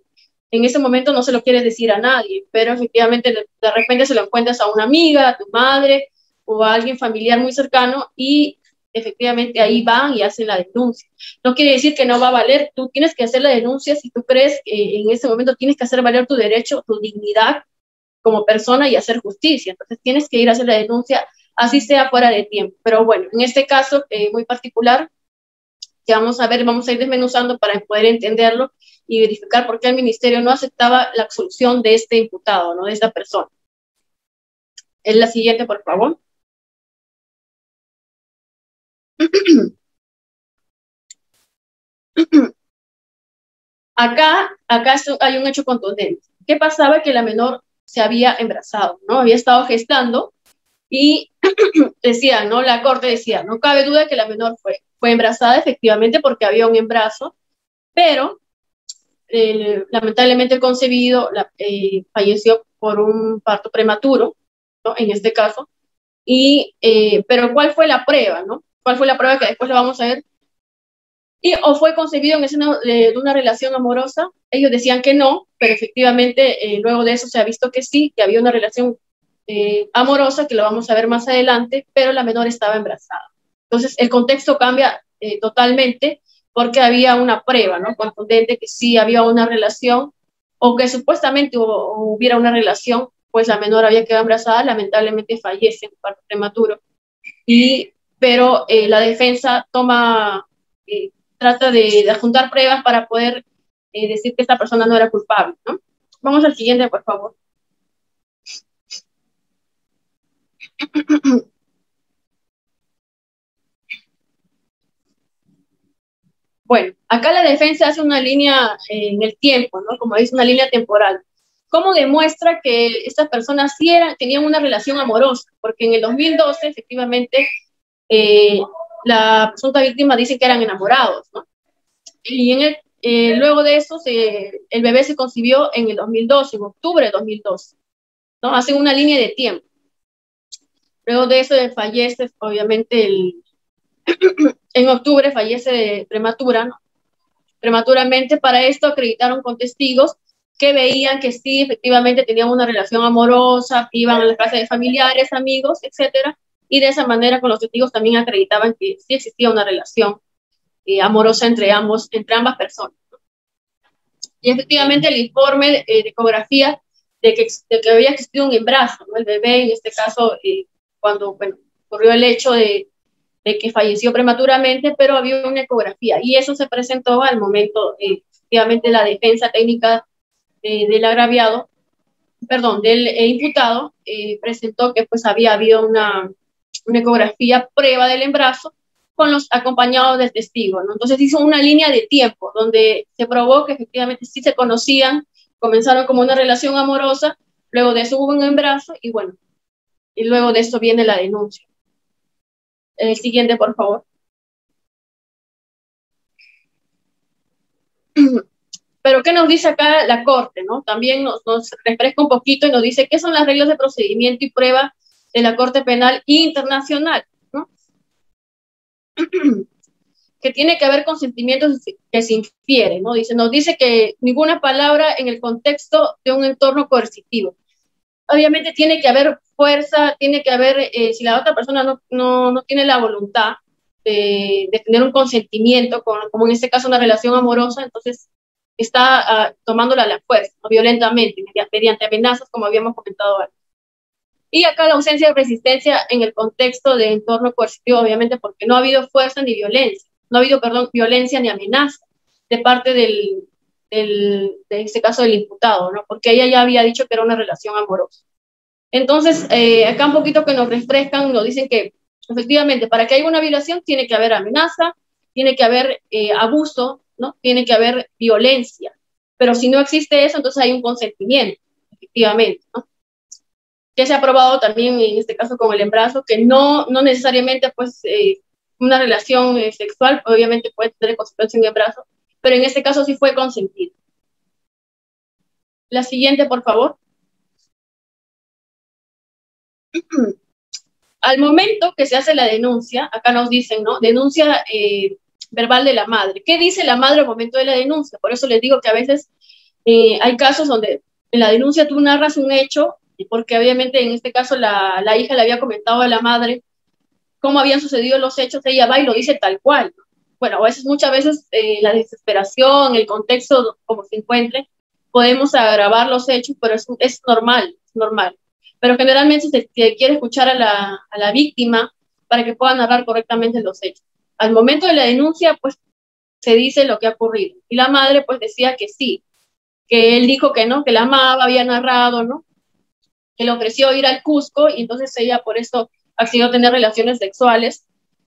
Speaker 2: En ese momento no se lo quieres decir a nadie, pero efectivamente de repente se lo encuentras a una amiga, a tu madre o a alguien familiar muy cercano y efectivamente ahí van y hacen la denuncia. No quiere decir que no va a valer, tú tienes que hacer la denuncia si tú crees que en ese momento tienes que hacer valer tu derecho, tu dignidad como persona y hacer justicia. Entonces tienes que ir a hacer la denuncia, así sea fuera de tiempo. Pero bueno, en este caso muy particular, que vamos a ir desmenuzando para poder entenderlo y verificar por qué el ministerio no aceptaba la absolución de este imputado, ¿no? De esta persona. Es la siguiente, por favor. Acá hay un hecho contundente. ¿Qué pasaba? Que la menor se había embarazado, ¿no? Había estado gestando y decía, ¿no? La corte decía, no cabe duda que la menor fue embarazada efectivamente porque había un embarazo, pero lamentablemente el concebido falleció por un parto prematuro, ¿no? En este caso. Pero ¿cuál fue la prueba, no? ¿Cuál fue la prueba que después lo vamos a ver? ¿O fue concebido en el seno de una relación amorosa? Ellos decían que no, pero efectivamente luego de eso se ha visto que sí, que había una relación amorosa, que lo vamos a ver más adelante, pero la menor estaba embarazada. Entonces el contexto cambia totalmente porque había una prueba, ¿no? Contundente que sí había una relación o que supuestamente hubiera una relación, pues la menor había quedado embarazada, lamentablemente fallece en parto prematuro. Pero la defensa trata de adjuntar pruebas para poder decir que esta persona no era culpable, ¿no? Vamos al siguiente, por favor. Bueno, acá la defensa hace una línea en el tiempo, ¿no? Como dice, una línea temporal. ¿Cómo demuestra que estas personas sí tenían una relación amorosa? Porque en el 2012, efectivamente, la presunta víctima dice que eran enamorados, ¿no? Y luego de eso, el bebé se concibió en el 2012, en octubre de 2012, ¿no? Hacen una línea de tiempo. Luego de eso fallece, obviamente, en octubre fallece prematuramente. Para esto acreditaron con testigos que veían que sí, efectivamente tenían una relación amorosa, iban a las casas de familiares, amigos, etcétera, y de esa manera con los testigos también acreditaban que sí existía una relación amorosa entre ambas personas. Y efectivamente el informe de ecografía de que había existido un embarazo, ¿no? El bebé, en este caso, cuando ocurrió el hecho de que falleció prematuramente, pero había una ecografía, y eso se presentó al momento, efectivamente, la defensa técnica del agraviado, perdón, del imputado, presentó que pues había habido una ecografía prueba del embarazo con los acompañados del testigo, ¿no? Entonces hizo una línea de tiempo donde se probó que efectivamente sí se conocían, comenzaron como una relación amorosa, luego de eso hubo un embarazo y bueno, y luego de eso viene la denuncia. El siguiente, por favor. Pero ¿qué nos dice acá la Corte, no? También nos refresca un poquito y nos dice qué son las reglas de procedimiento y prueba de la Corte Penal Internacional, ¿no? Que tiene que haber consentimiento que se infiere, ¿no? Nos dice que ninguna palabra en el contexto de un entorno coercitivo. Obviamente tiene que haber fuerza, tiene que haber, si la otra persona no tiene la voluntad de tener un consentimiento, como en este caso una relación amorosa, entonces está tomándola a la fuerza, ¿no? Violentamente, mediante amenazas, como habíamos comentado antes. Y acá la ausencia de resistencia en el contexto de entorno coercitivo, obviamente porque no ha habido fuerza ni violencia, no ha habido, perdón, violencia ni amenaza de parte de este caso del imputado, ¿no? Porque ella ya había dicho que era una relación amorosa. Entonces, acá un poquito que nos refrescan, nos dicen que efectivamente para que haya una violación tiene que haber amenaza, tiene que haber abuso, ¿no? Tiene que haber violencia, pero si no existe eso, entonces hay un consentimiento, efectivamente, ¿no? Que se ha probado también en este caso con el embarazo, que no necesariamente pues una relación sexual, obviamente puede tener consecuencia en el embarazo, pero en este caso sí fue consentido. La siguiente, por favor. Al momento que se hace la denuncia, acá nos dicen, ¿no? Denuncia verbal de la madre. ¿Qué dice la madre al momento de la denuncia? Por eso les digo que a veces hay casos donde en la denuncia tú narras un hecho, porque obviamente en este caso la hija le había comentado a la madre cómo habían sucedido los hechos, ella va y lo dice tal cual. Bueno, a veces, muchas veces la desesperación, el contexto como se encuentre, podemos agravar los hechos, pero es normal, es normal. Pero generalmente se quiere escuchar a la víctima para que pueda narrar correctamente los hechos. Al momento de la denuncia, pues se dice lo que ha ocurrido. Y la madre pues decía que sí, que él dijo que no, que la amaba, había narrado, ¿no? Que le ofreció ir al Cusco y entonces ella por eso accedió a tener relaciones sexuales.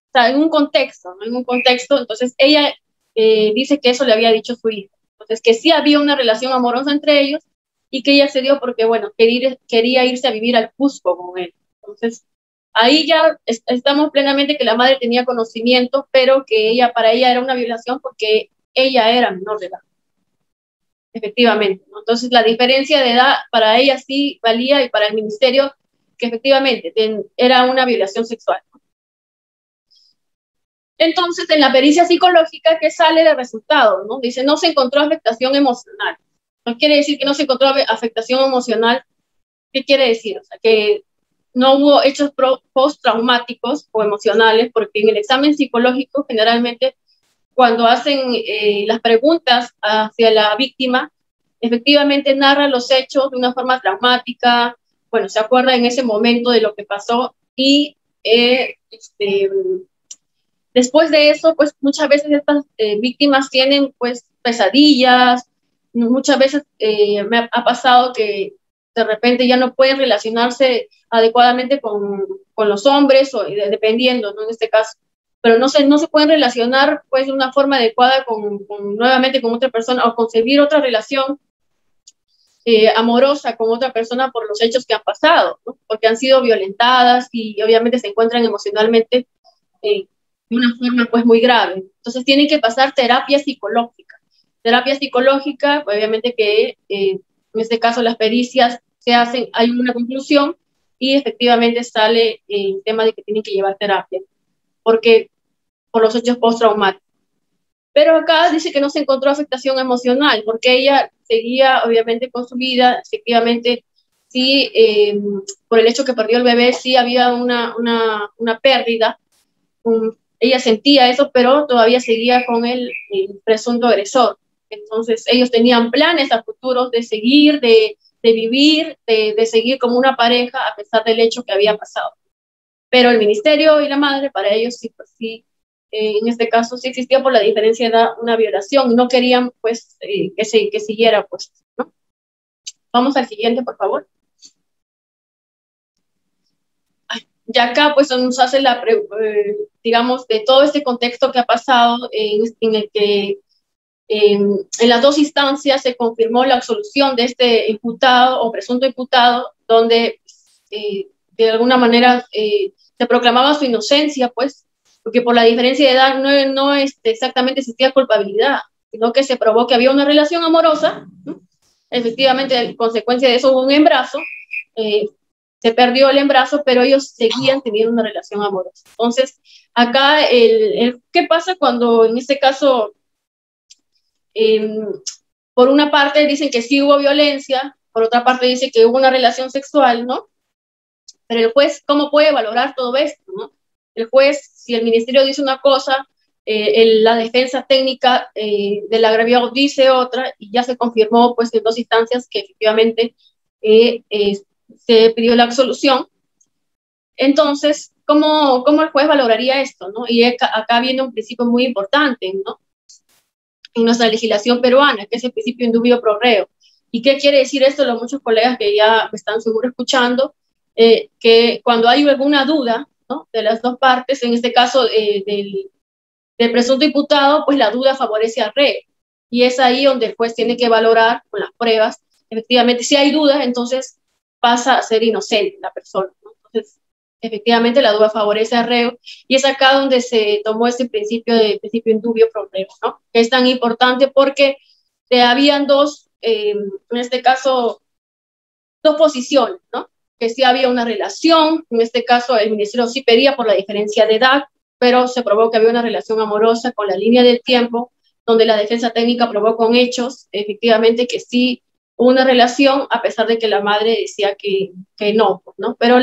Speaker 2: O sea, en un contexto, ¿no? En un contexto, entonces ella dice que eso le había dicho su hijo. Entonces que sí había una relación amorosa entre ellos y que ella accedió porque, bueno, quería irse a vivir al Cusco con él. Entonces, ahí ya estamos plenamente que la madre tenía conocimiento, pero que para ella era una violación porque ella era menor de edad. Efectivamente, ¿no? Entonces la diferencia de edad para ella sí valía y para el ministerio que efectivamente era una violación sexual. Entonces en la pericia psicológica, ¿qué sale de resultado? ¿No? Dice, no se encontró afectación emocional. No quiere decir que no se encontró afectación emocional. ¿Qué quiere decir? O sea, que no hubo hechos postraumáticos o emocionales, porque en el examen psicológico generalmente cuando hacen las preguntas hacia la víctima, efectivamente narra los hechos de una forma traumática, bueno, se acuerda en ese momento de lo que pasó y después de eso, pues muchas veces estas víctimas tienen pues pesadillas, muchas veces me ha pasado que de repente ya no pueden relacionarse adecuadamente con los hombres, o dependiendo, ¿no? En este caso, pero no se pueden relacionar pues de una forma adecuada nuevamente con otra persona o concebir otra relación amorosa con otra persona por los hechos que han pasado, ¿no? Porque han sido violentadas y obviamente se encuentran emocionalmente de una forma pues muy grave. Entonces tienen que pasar terapia psicológica. Terapia psicológica, pues, obviamente que en este caso las pericias se hacen, hay una conclusión y efectivamente sale el tema de que tienen que llevar terapia, porque por los hechos postraumáticos. Pero acá dice que no se encontró afectación emocional, porque ella seguía obviamente con su vida. Efectivamente, sí, por el hecho que perdió el bebé, sí había una pérdida. Ella sentía eso, pero todavía seguía con el presunto agresor. Entonces, ellos tenían planes a futuros de seguir, de vivir, de seguir como una pareja, a pesar del hecho que había pasado. Pero el ministerio y la madre, para ellos sí, pues sí, en este caso sí existía por la diferencia de edad una violación, no querían pues que siguiera pues, ¿no? Vamos al siguiente, por favor. Ya acá pues nos hace digamos, de todo este contexto que ha pasado, en el que en las dos instancias se confirmó la absolución de este imputado o presunto imputado, donde de alguna manera se proclamaba su inocencia, pues, porque por la diferencia de edad no exactamente existía culpabilidad, sino que se probó que había una relación amorosa, ¿no? Efectivamente, en consecuencia de eso hubo un embarazo, se perdió el embarazo, pero ellos seguían teniendo una relación amorosa. Entonces, acá, ¿qué pasa cuando en este caso, por una parte dicen que sí hubo violencia, por otra parte dice que hubo una relación sexual, ¿no? Pero el juez, ¿cómo puede valorar todo esto, no? El juez, si el ministerio dice una cosa, la defensa técnica del agraviado dice otra, y ya se confirmó pues en dos instancias que efectivamente se pidió la absolución. Entonces, ¿cómo el juez valoraría esto, no? Y acá viene un principio muy importante, ¿no? En nuestra legislación peruana, que es el principio indubio pro reo. ¿Y qué quiere decir esto? Los muchos colegas que ya me están seguro escuchando, que cuando hay alguna duda, ¿no?, de las dos partes, en este caso del presunto imputado, pues la duda favorece al reo. Y es ahí donde el juez tiene que valorar con las pruebas. Efectivamente, si hay dudas, entonces pasa a ser inocente la persona, ¿no? Entonces, efectivamente, la duda favorece al reo, y es acá donde se tomó este principio indubio pro reo, ¿no? Que es tan importante porque habían dos, en este caso, dos posiciones, ¿no? Que sí había una relación, en este caso el ministerio sí pedía por la diferencia de edad, pero se probó que había una relación amorosa con la línea del tiempo, donde la defensa técnica probó con hechos, efectivamente, que sí hubo una relación, a pesar de que la madre decía que no, ¿no? Pero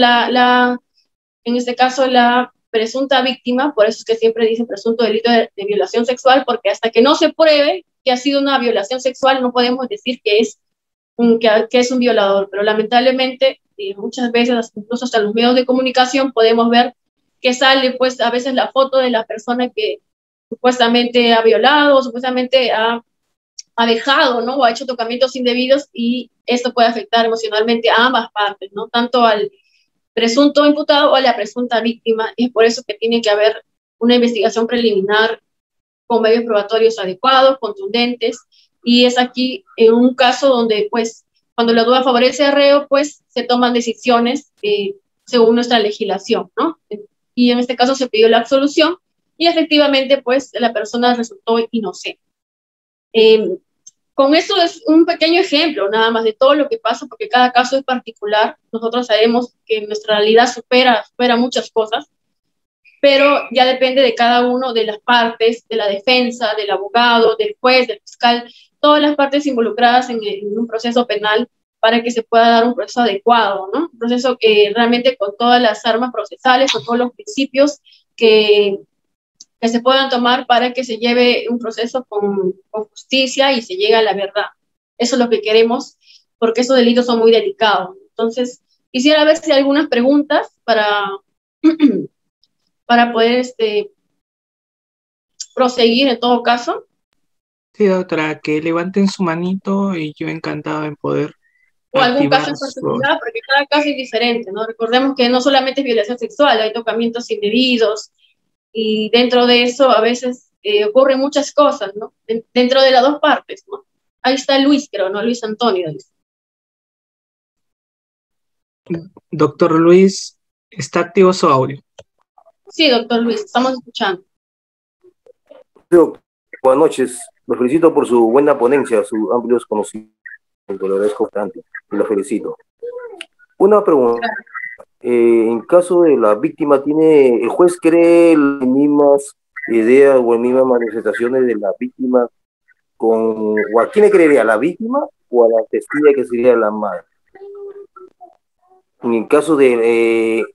Speaker 2: en este caso la presunta víctima, por eso es que siempre dicen presunto delito de violación sexual, porque hasta que no se pruebe que ha sido una violación sexual, no podemos decir que es un violador. Pero lamentablemente, muchas veces, incluso hasta los medios de comunicación, podemos ver que sale pues a veces la foto de la persona que supuestamente ha violado, supuestamente ha dejado, ¿no?, o ha hecho tocamientos indebidos, y esto puede afectar emocionalmente a ambas partes, ¿no?, tanto al presunto imputado o a la presunta víctima, y es por eso que tiene que haber una investigación preliminar con medios probatorios adecuados, contundentes, y es aquí en un caso donde, pues, cuando la duda favorece al reo, pues, se toman decisiones según nuestra legislación, ¿no? Y en este caso se pidió la absolución, y efectivamente, pues, la persona resultó inocente. Con eso es un pequeño ejemplo nada más de todo lo que pasa, porque cada caso es particular. Nosotros sabemos que nuestra realidad supera muchas cosas, pero ya depende de cada uno de las partes, de la defensa, del abogado, del juez, del fiscal, todas las partes involucradas en un proceso penal, para que se pueda dar un proceso adecuado, ¿no? Un proceso que realmente con todas las armas procesales, con todos los principios que se puedan tomar para que se lleve un proceso con justicia y se llegue a la verdad. Eso es lo que queremos, porque esos delitos son muy delicados. Entonces, quisiera ver si hay algunas preguntas para poder proseguir en todo caso.
Speaker 3: Sí, doctora, que levanten su manito y yo encantado en poder
Speaker 2: o algún caso en
Speaker 3: activar
Speaker 2: particular, porque cada caso es diferente, ¿no? Recordemos que no solamente es violación sexual, hay tocamientos indebidos, y dentro de eso a veces ocurren muchas cosas, ¿no? Dentro de las dos partes, ¿no? Ahí está Luis, creo, ¿no? Luis Antonio.
Speaker 3: Doctor Luis, ¿está activo su audio?
Speaker 2: Sí, doctor Luis, estamos escuchando.
Speaker 4: Buenas noches, lo felicito por su buena ponencia, sus amplios conocimientos, lo agradezco bastante y lo felicito. Una pregunta, en caso de la víctima, ¿el juez cree las mismas ideas o las mismas manifestaciones de la víctima o a quién le creería, a la víctima o a la testiga que sería la madre. En el caso del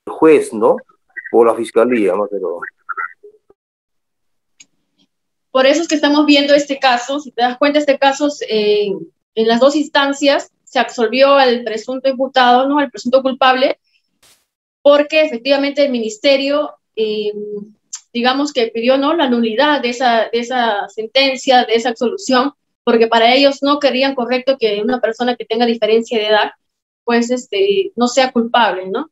Speaker 4: juez, ¿no? O la fiscalía, más que todo.
Speaker 2: Por eso es que estamos viendo este caso. Si te das cuenta, este caso en las dos instancias se absolvió al presunto imputado, ¿no? Al presunto culpable, porque efectivamente el ministerio, digamos que pidió, ¿no?, la nulidad de esa sentencia, de esa absolución, porque para ellos no querían correcto que una persona que tenga diferencia de edad, pues no sea culpable, ¿no?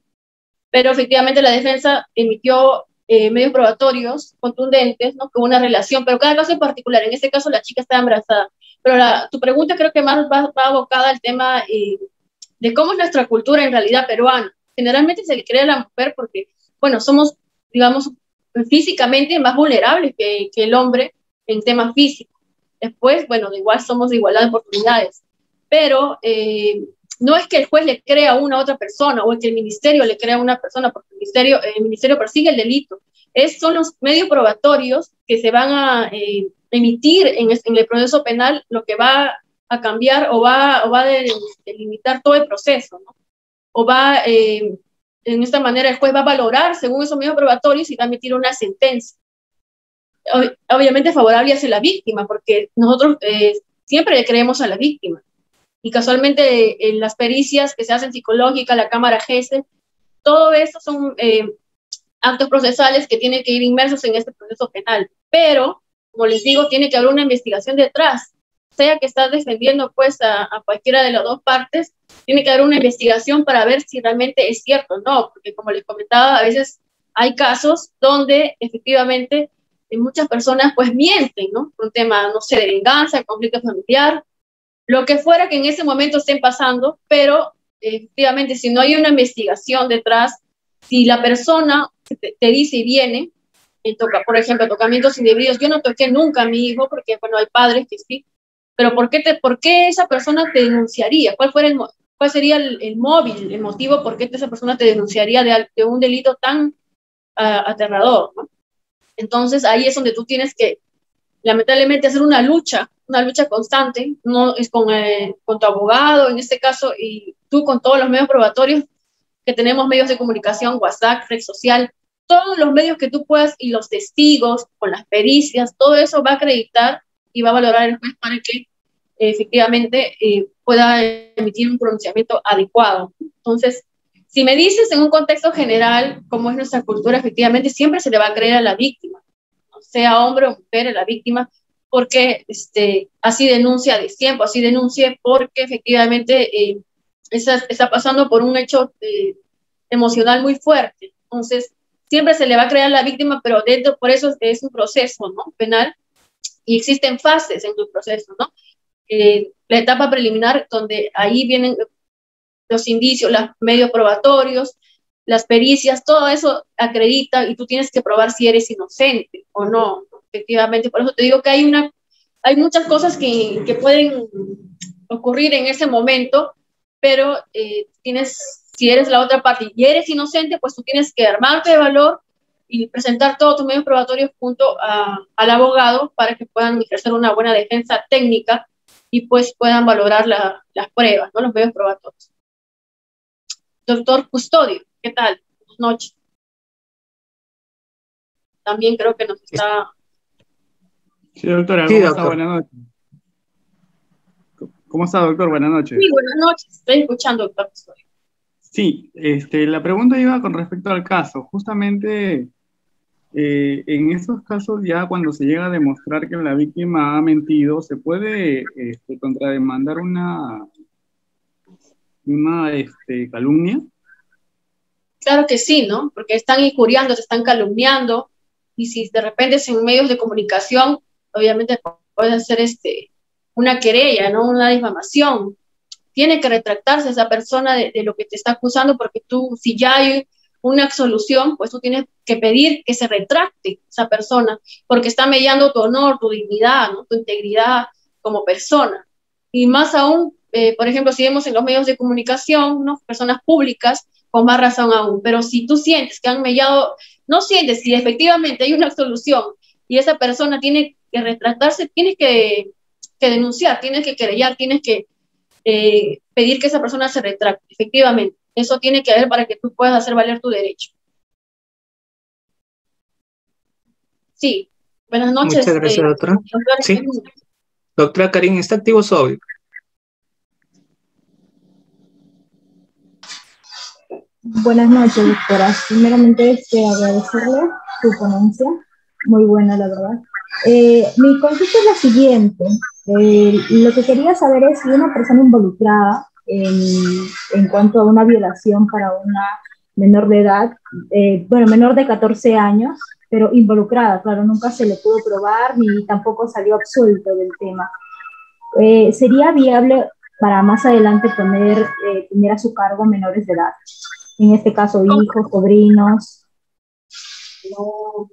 Speaker 2: Pero efectivamente la defensa emitió medios probatorios contundentes, ¿no?, con una relación, pero cada caso en particular. En este caso la chica está embarazada. Pero tu pregunta creo que más va abocada al tema de cómo es nuestra cultura en realidad peruana. Generalmente se le cree a la mujer porque, bueno, somos, digamos, físicamente más vulnerables que el hombre en temas físicos. Después, bueno, igual somos de igualdad de oportunidades. Pero no es que el juez le crea a una otra persona o que el ministerio le crea a una persona, porque el ministerio persigue el delito. Son los medios probatorios que se van a emitir en el proceso penal, lo que va a cambiar o va a delimitar todo el proceso, ¿no? O en esta manera el juez va a valorar según esos medios probatorios y va a emitir una sentencia. Obviamente favorable hacia la víctima, porque nosotros siempre le creemos a la víctima. Y casualmente en las pericias que se hacen psicológicas, la cámara GESE, todo eso son actos procesales que tienen que ir inmersos en este proceso penal. Pero, como les digo, tiene que haber una investigación detrás. Sea que estás defendiendo pues a cualquiera de las dos partes, tiene que haber una investigación para ver si realmente es cierto o no, porque como les comentaba, a veces hay casos donde efectivamente muchas personas pues mienten, ¿no? Por un tema, no sé, de venganza, conflicto familiar, lo que fuera que en ese momento estén pasando, pero efectivamente si no hay una investigación detrás, si la persona te dice y viene, por ejemplo, tocamientos indebidos, yo no toqué nunca a mi hijo, porque bueno, hay padres que sí, pero ¿por qué esa persona te denunciaría? ¿Cuál sería el móvil, el motivo por qué esa persona te denunciaría de un delito tan aterrador, ¿no? Entonces ahí es donde tú tienes que, lamentablemente, hacer una lucha constante, no es con tu abogado, en este caso, y tú con todos los medios probatorios, que tenemos medios de comunicación, WhatsApp, red social, todos los medios que tú puedas, y los testigos, con las pericias, todo eso va a acreditar y va a valorar el juez para que efectivamente pueda emitir un pronunciamiento adecuado. Entonces, si me dices en un contexto general cómo es nuestra cultura, efectivamente siempre se le va a creer a la víctima, sea hombre o mujer, a la víctima, porque así denuncia de tiempo, así denuncie porque efectivamente está pasando por un hecho emocional muy fuerte. Entonces, siempre se le va a creer a la víctima, pero por eso es un proceso, ¿no?, penal, y existen fases en tu proceso, ¿no? La etapa preliminar, donde ahí vienen los indicios, los medios probatorios, las pericias, todo eso acredita y tú tienes que probar si eres inocente o no, efectivamente. Por eso te digo que hay muchas cosas que pueden ocurrir en ese momento, pero si eres la otra parte y eres inocente, pues tú tienes que armarte de valor y presentar todos tus medios probatorios junto al abogado para que puedan ejercer una buena defensa técnica y pues puedan valorar las pruebas, ¿no?, los medios probatorios. Doctor Custodio, ¿qué tal? Buenas noches. También creo que nos está...
Speaker 3: Sí, doctora,
Speaker 5: Sí,
Speaker 3: ¿cómo
Speaker 5: doctor.
Speaker 3: está? Buenas noches. ¿Cómo está, doctor? Buenas noches.
Speaker 2: Sí, buenas noches. Estoy escuchando, doctor Custodio.
Speaker 3: Sí, la pregunta iba con respecto al caso. Justamente en estos casos, ya cuando se llega a demostrar que la víctima ha mentido, ¿se puede contrademandar una calumnia?
Speaker 2: Claro que sí, ¿no? Porque están injuriando, te están calumniando, y si de repente es en medios de comunicación, obviamente puede hacer una querella, ¿no?, una difamación. Tiene que retractarse esa persona de lo que te está acusando, porque tú, si ya hay una absolución, pues tú tienes que pedir que se retracte esa persona, porque está mellando tu honor, tu dignidad, ¿no?, tu integridad como persona. Y más aún, por ejemplo, si vemos en los medios de comunicación, ¿no?, personas públicas, con más razón aún. Pero si tú sientes que han mellado, no sientes, si efectivamente hay una absolución y esa persona tiene retractarse, tienes que denunciar, tienes que querellar, tienes que pedir que esa persona se retracte, efectivamente. Eso tiene que haber para que tú puedas hacer valer tu derecho. Sí, buenas noches.
Speaker 5: Muchas gracias, doctora. Sí. Doctora Karin, ¿está activo su audio?
Speaker 6: Buenas noches, doctora. Primeramente, agradecerle su ponencia, muy buena, la verdad. Mi consulta es la siguiente. Lo que quería saber es si una persona involucrada en cuanto a una violación para una menor de edad, bueno, menor de 14 años, pero involucrada, claro, nunca se le pudo probar ni tampoco salió absuelto del tema. ¿Sería viable para más adelante tener a su cargo menores de edad? En este caso, hijos, sobrinos.
Speaker 2: No,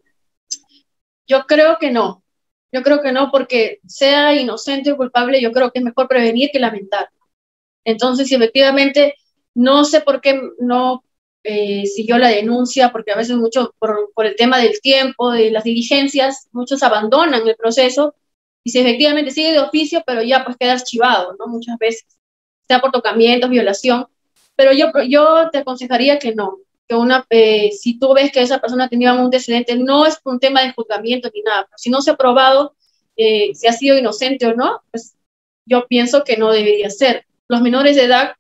Speaker 2: yo creo que no. Yo creo que no, porque sea inocente o culpable, yo creo que es mejor prevenir que lamentar. Entonces, si efectivamente, no sé por qué no siguió la denuncia, porque a veces mucho por el tema del tiempo, de las diligencias, muchos abandonan el proceso, y si efectivamente sigue de oficio, pero ya pues queda archivado, ¿no? Muchas veces, sea por tocamientos, violación, pero yo te aconsejaría que no, que si tú ves que esa persona tenía un antecedente, no es un tema de juzgamiento ni nada, si no se ha probado si ha sido inocente o no, pues yo pienso que no debería ser. Los menores de edad,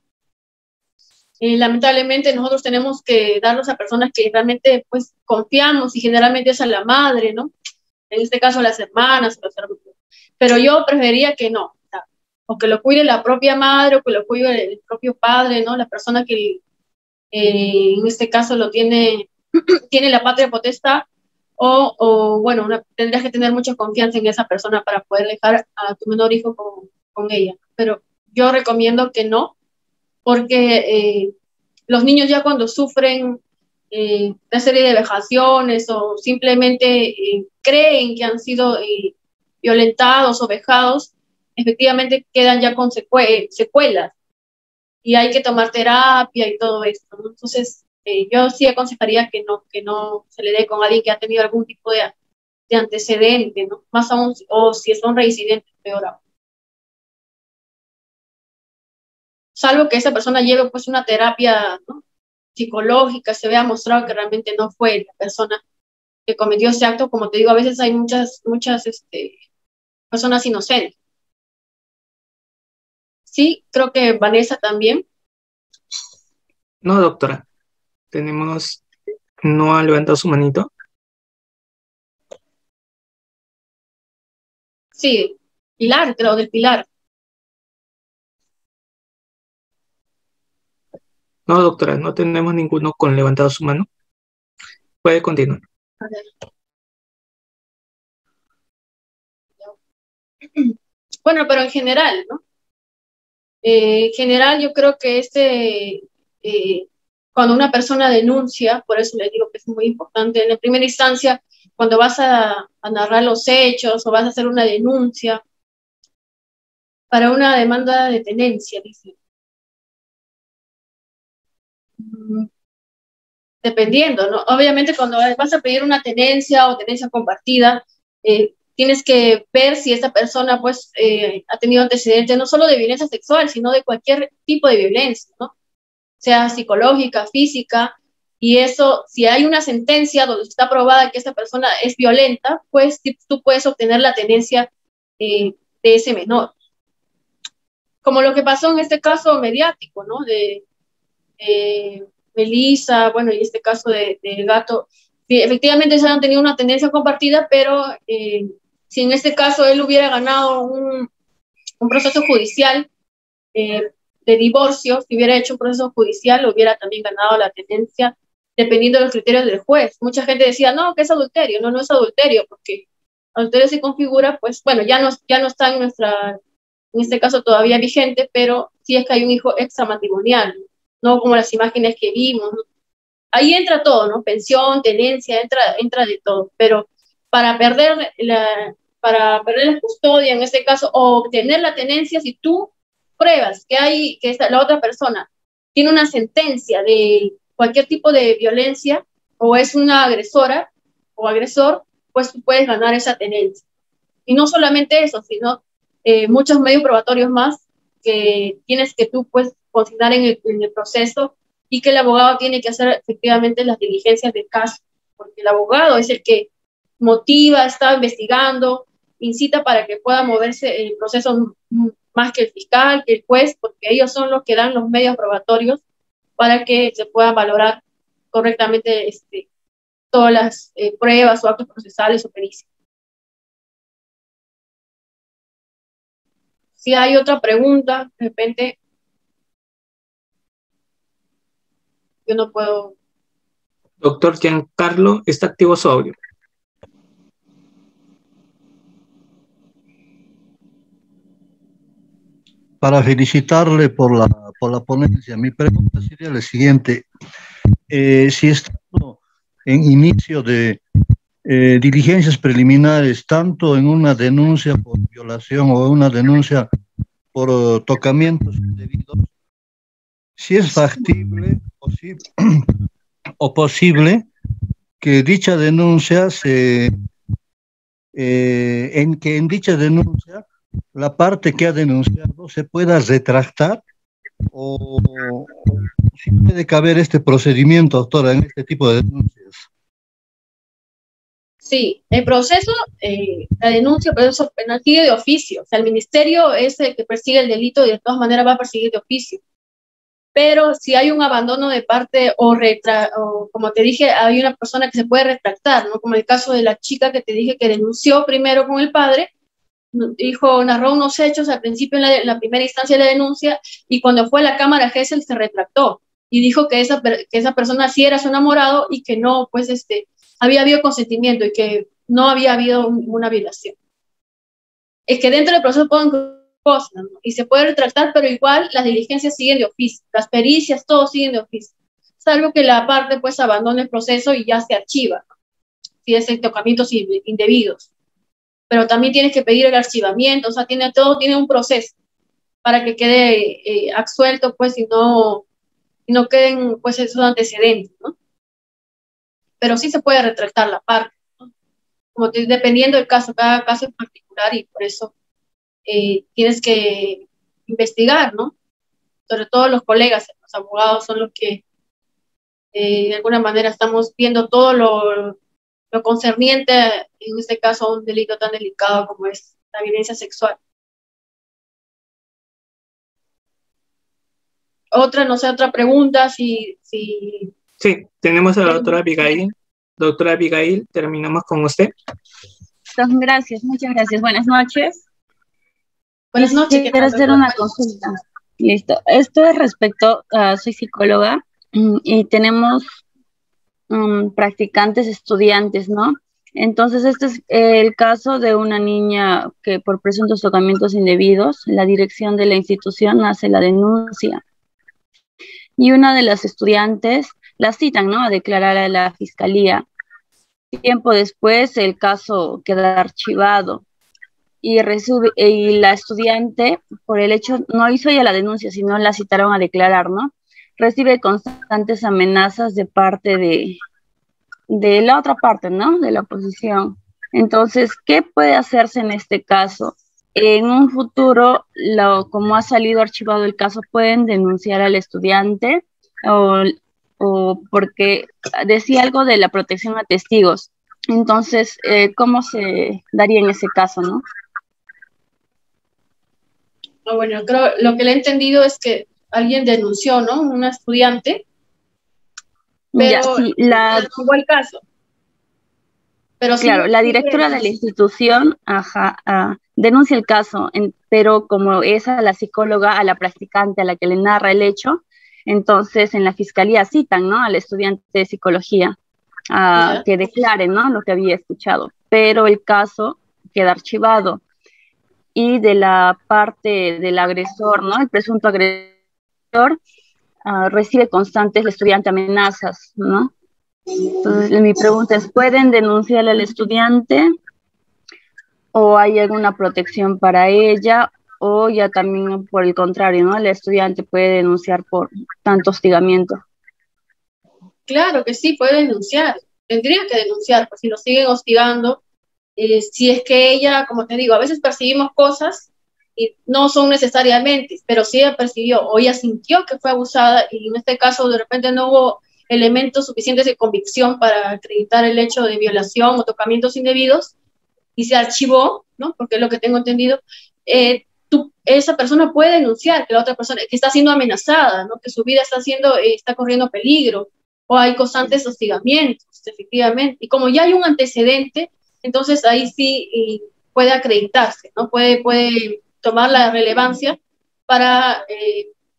Speaker 2: lamentablemente nosotros tenemos que darlos a personas que realmente pues confiamos, y generalmente es a la madre, ¿no? En este caso a las hermanas, los hermanos. Pero yo preferiría que no, o que lo cuide la propia madre, o que lo cuide el propio padre, ¿no? La persona que en este caso lo tiene la patria potestad, o bueno, tendrías que tener mucha confianza en esa persona para poder dejar a tu menor hijo con ella. Pero yo recomiendo que no, porque los niños ya cuando sufren una serie de vejaciones o simplemente creen que han sido violentados o vejados, efectivamente quedan ya con secuelas, y hay que tomar terapia y todo esto, ¿no? Entonces, yo sí aconsejaría que no se le dé con alguien que ha tenido algún tipo de antecedente, ¿no? Más aún, o si son reincidentes, peor aún. Salvo que esa persona lleve pues una terapia, ¿no?, psicológica, se vea mostrado que realmente no fue la persona que cometió ese acto. Como te digo, a veces hay muchas personas inocentes. Sí, creo que Vanessa también.
Speaker 5: No, doctora. No ha levantado su manito.
Speaker 2: Sí, Pilar, creo, del Pilar.
Speaker 5: No, doctora, no tenemos ninguno con levantado su mano. Puede continuar.
Speaker 2: A ver. Bueno, pero en general, ¿no? En general, yo creo que cuando una persona denuncia, por eso le digo que es muy importante, en la primera instancia, cuando vas a narrar los hechos o vas a hacer una denuncia para una demanda de tenencia, dice. Dependiendo, ¿no? Obviamente cuando vas a pedir una tenencia o tenencia compartida, tienes que ver si esta persona pues ha tenido antecedentes no solo de violencia sexual, sino de cualquier tipo de violencia, ¿no? Sea psicológica, física, y eso, si hay una sentencia donde está probada que esta persona es violenta, pues tú puedes obtener la tenencia de ese menor. Como lo que pasó en este caso mediático, ¿no? De Melissa, bueno, y este caso del gato, sí, efectivamente se han tenido una tendencia compartida, pero si en este caso él hubiera ganado un proceso judicial de divorcio, si hubiera hecho un proceso judicial, hubiera también ganado la tendencia, dependiendo de los criterios del juez. Mucha gente decía, no, que es adulterio. No, no es adulterio, porque adulterio se configura, pues, bueno, ya no está en este caso todavía vigente, pero sí es que hay un hijo extramatrimonial, no como las imágenes que vimos, ¿no? Ahí entra todo, ¿no? Pensión, tenencia, entra de todo, pero para perder la custodia en este caso, o obtener la tenencia, si tú pruebas que la otra persona tiene una sentencia de cualquier tipo de violencia, o es una agresora o agresor, pues tú puedes ganar esa tenencia. Y no solamente eso, sino muchos medios probatorios más que tienes que tú pues consignar en el proceso, y que el abogado tiene que hacer efectivamente las diligencias del caso, porque el abogado es el que motiva, está investigando, incita para que pueda moverse el proceso más que el fiscal, que el juez, porque ellos son los que dan los medios probatorios para que se puedan valorar correctamente todas las pruebas o actos procesales o pericias. Si hay otra pregunta, de repente yo no puedo.
Speaker 5: Doctor Giancarlo, ¿está activo su audio?
Speaker 7: Para felicitarle por la ponencia. Mi pregunta sería la siguiente. Si estando en inicio de diligencias preliminares, tanto en una denuncia por violación o una denuncia por tocamientos indebidos, si es factible o posible que dicha denuncia en dicha denuncia la parte que ha denunciado se pueda retractar, o si puede caber este procedimiento, doctora, en este tipo de denuncias.
Speaker 2: Sí, el proceso, la denuncia, el proceso penal sigue de oficio. O sea, el ministerio es el que persigue el delito y de todas maneras va a perseguir de oficio. Pero si hay un abandono de parte o como te dije, hay una persona que se puede retractar, ¿no? Como el caso de la chica que te dije que denunció primero con el padre, narró unos hechos al principio en la primera instancia de la denuncia, y cuando fue a la Cámara Gesell se retractó y dijo que esa persona sí era su enamorado y que no, pues había habido consentimiento y que no había habido una violación. Es que dentro del proceso pueden cosas, ¿no? Y se puede retractar, pero igual las diligencias siguen de oficio, las pericias, todo siguen de oficio, salvo que la parte pues abandone el proceso y ya se archiva, ¿no? Si es tocamientos indebidos. Pero también tienes que pedir el archivamiento, o sea, todo tiene un proceso para que quede absuelto, pues, y no queden, pues, esos antecedentes, ¿no? Pero sí se puede retractar la parte, ¿no? Como dependiendo del caso, cada caso en particular, y por eso tienes que investigar, ¿no? Sobre todo los colegas, los abogados son los que de alguna manera estamos viendo todo lo concerniente, en este caso, a un delito tan delicado como es la violencia sexual. Otra pregunta, Sí,
Speaker 5: tenemos a la doctora Abigail. Doctora Abigail, terminamos con usted.
Speaker 8: Gracias, muchas gracias. Buenas noches.
Speaker 2: Buenas noches.
Speaker 8: Quiero hacer una consulta. Listo. Esto es respecto soy psicóloga y tenemos practicantes estudiantes, ¿no? Entonces, este es el caso de una niña que por presuntos tocamientos indebidos, la dirección de la institución hace la denuncia. Y una de las estudiantes la citan, ¿no?, a declarar a la fiscalía. Tiempo después, el caso queda archivado. Y la estudiante, por el hecho, no hizo ya la denuncia, sino la citaron a declarar, ¿no? Recibe constantes amenazas de parte de la otra parte, ¿no?, de la oposición. Entonces, ¿qué puede hacerse en este caso? En un futuro, como ha salido archivado el caso, pueden denunciar al estudiante o porque decía algo de la protección a testigos. Entonces, ¿cómo se daría en ese caso, no?
Speaker 2: Bueno, creo lo que le he entendido es que alguien denunció, ¿no? Una estudiante, pero
Speaker 8: ya, sí,
Speaker 2: jugó el caso. Pero
Speaker 8: claro, sí, la directora de la institución denuncia el caso, pero como es a la psicóloga, a la practicante, a la que le narra el hecho, entonces en la fiscalía citan, ¿no?, al estudiante de psicología que declare, ¿no?, lo que había escuchado, pero el caso queda archivado. Y de la parte del agresor, ¿no?, el presunto agresor, recibe constantes el estudiante amenazas, ¿no? Entonces, mi pregunta es, ¿pueden denunciarle al estudiante o hay alguna protección para ella? O ya también por el contrario, ¿no?, el estudiante puede denunciar por tanto hostigamiento.
Speaker 2: Claro que sí, puede denunciar. Tendría que denunciar, pues si lo siguen hostigando, si es que ella, como te digo, a veces percibimos cosas y no son necesariamente, pero si ella percibió o ella sintió que fue abusada y en este caso de repente no hubo elementos suficientes de convicción para acreditar el hecho de violación o tocamientos indebidos y se archivó, ¿no? Porque es lo que tengo entendido, esa persona puede denunciar que la otra persona que está siendo amenazada, ¿no? Que su vida está corriendo peligro o hay constantes hostigamientos, efectivamente. Y como ya hay un antecedente, entonces ahí sí puede acreditarse, ¿no? Puede tomar la relevancia para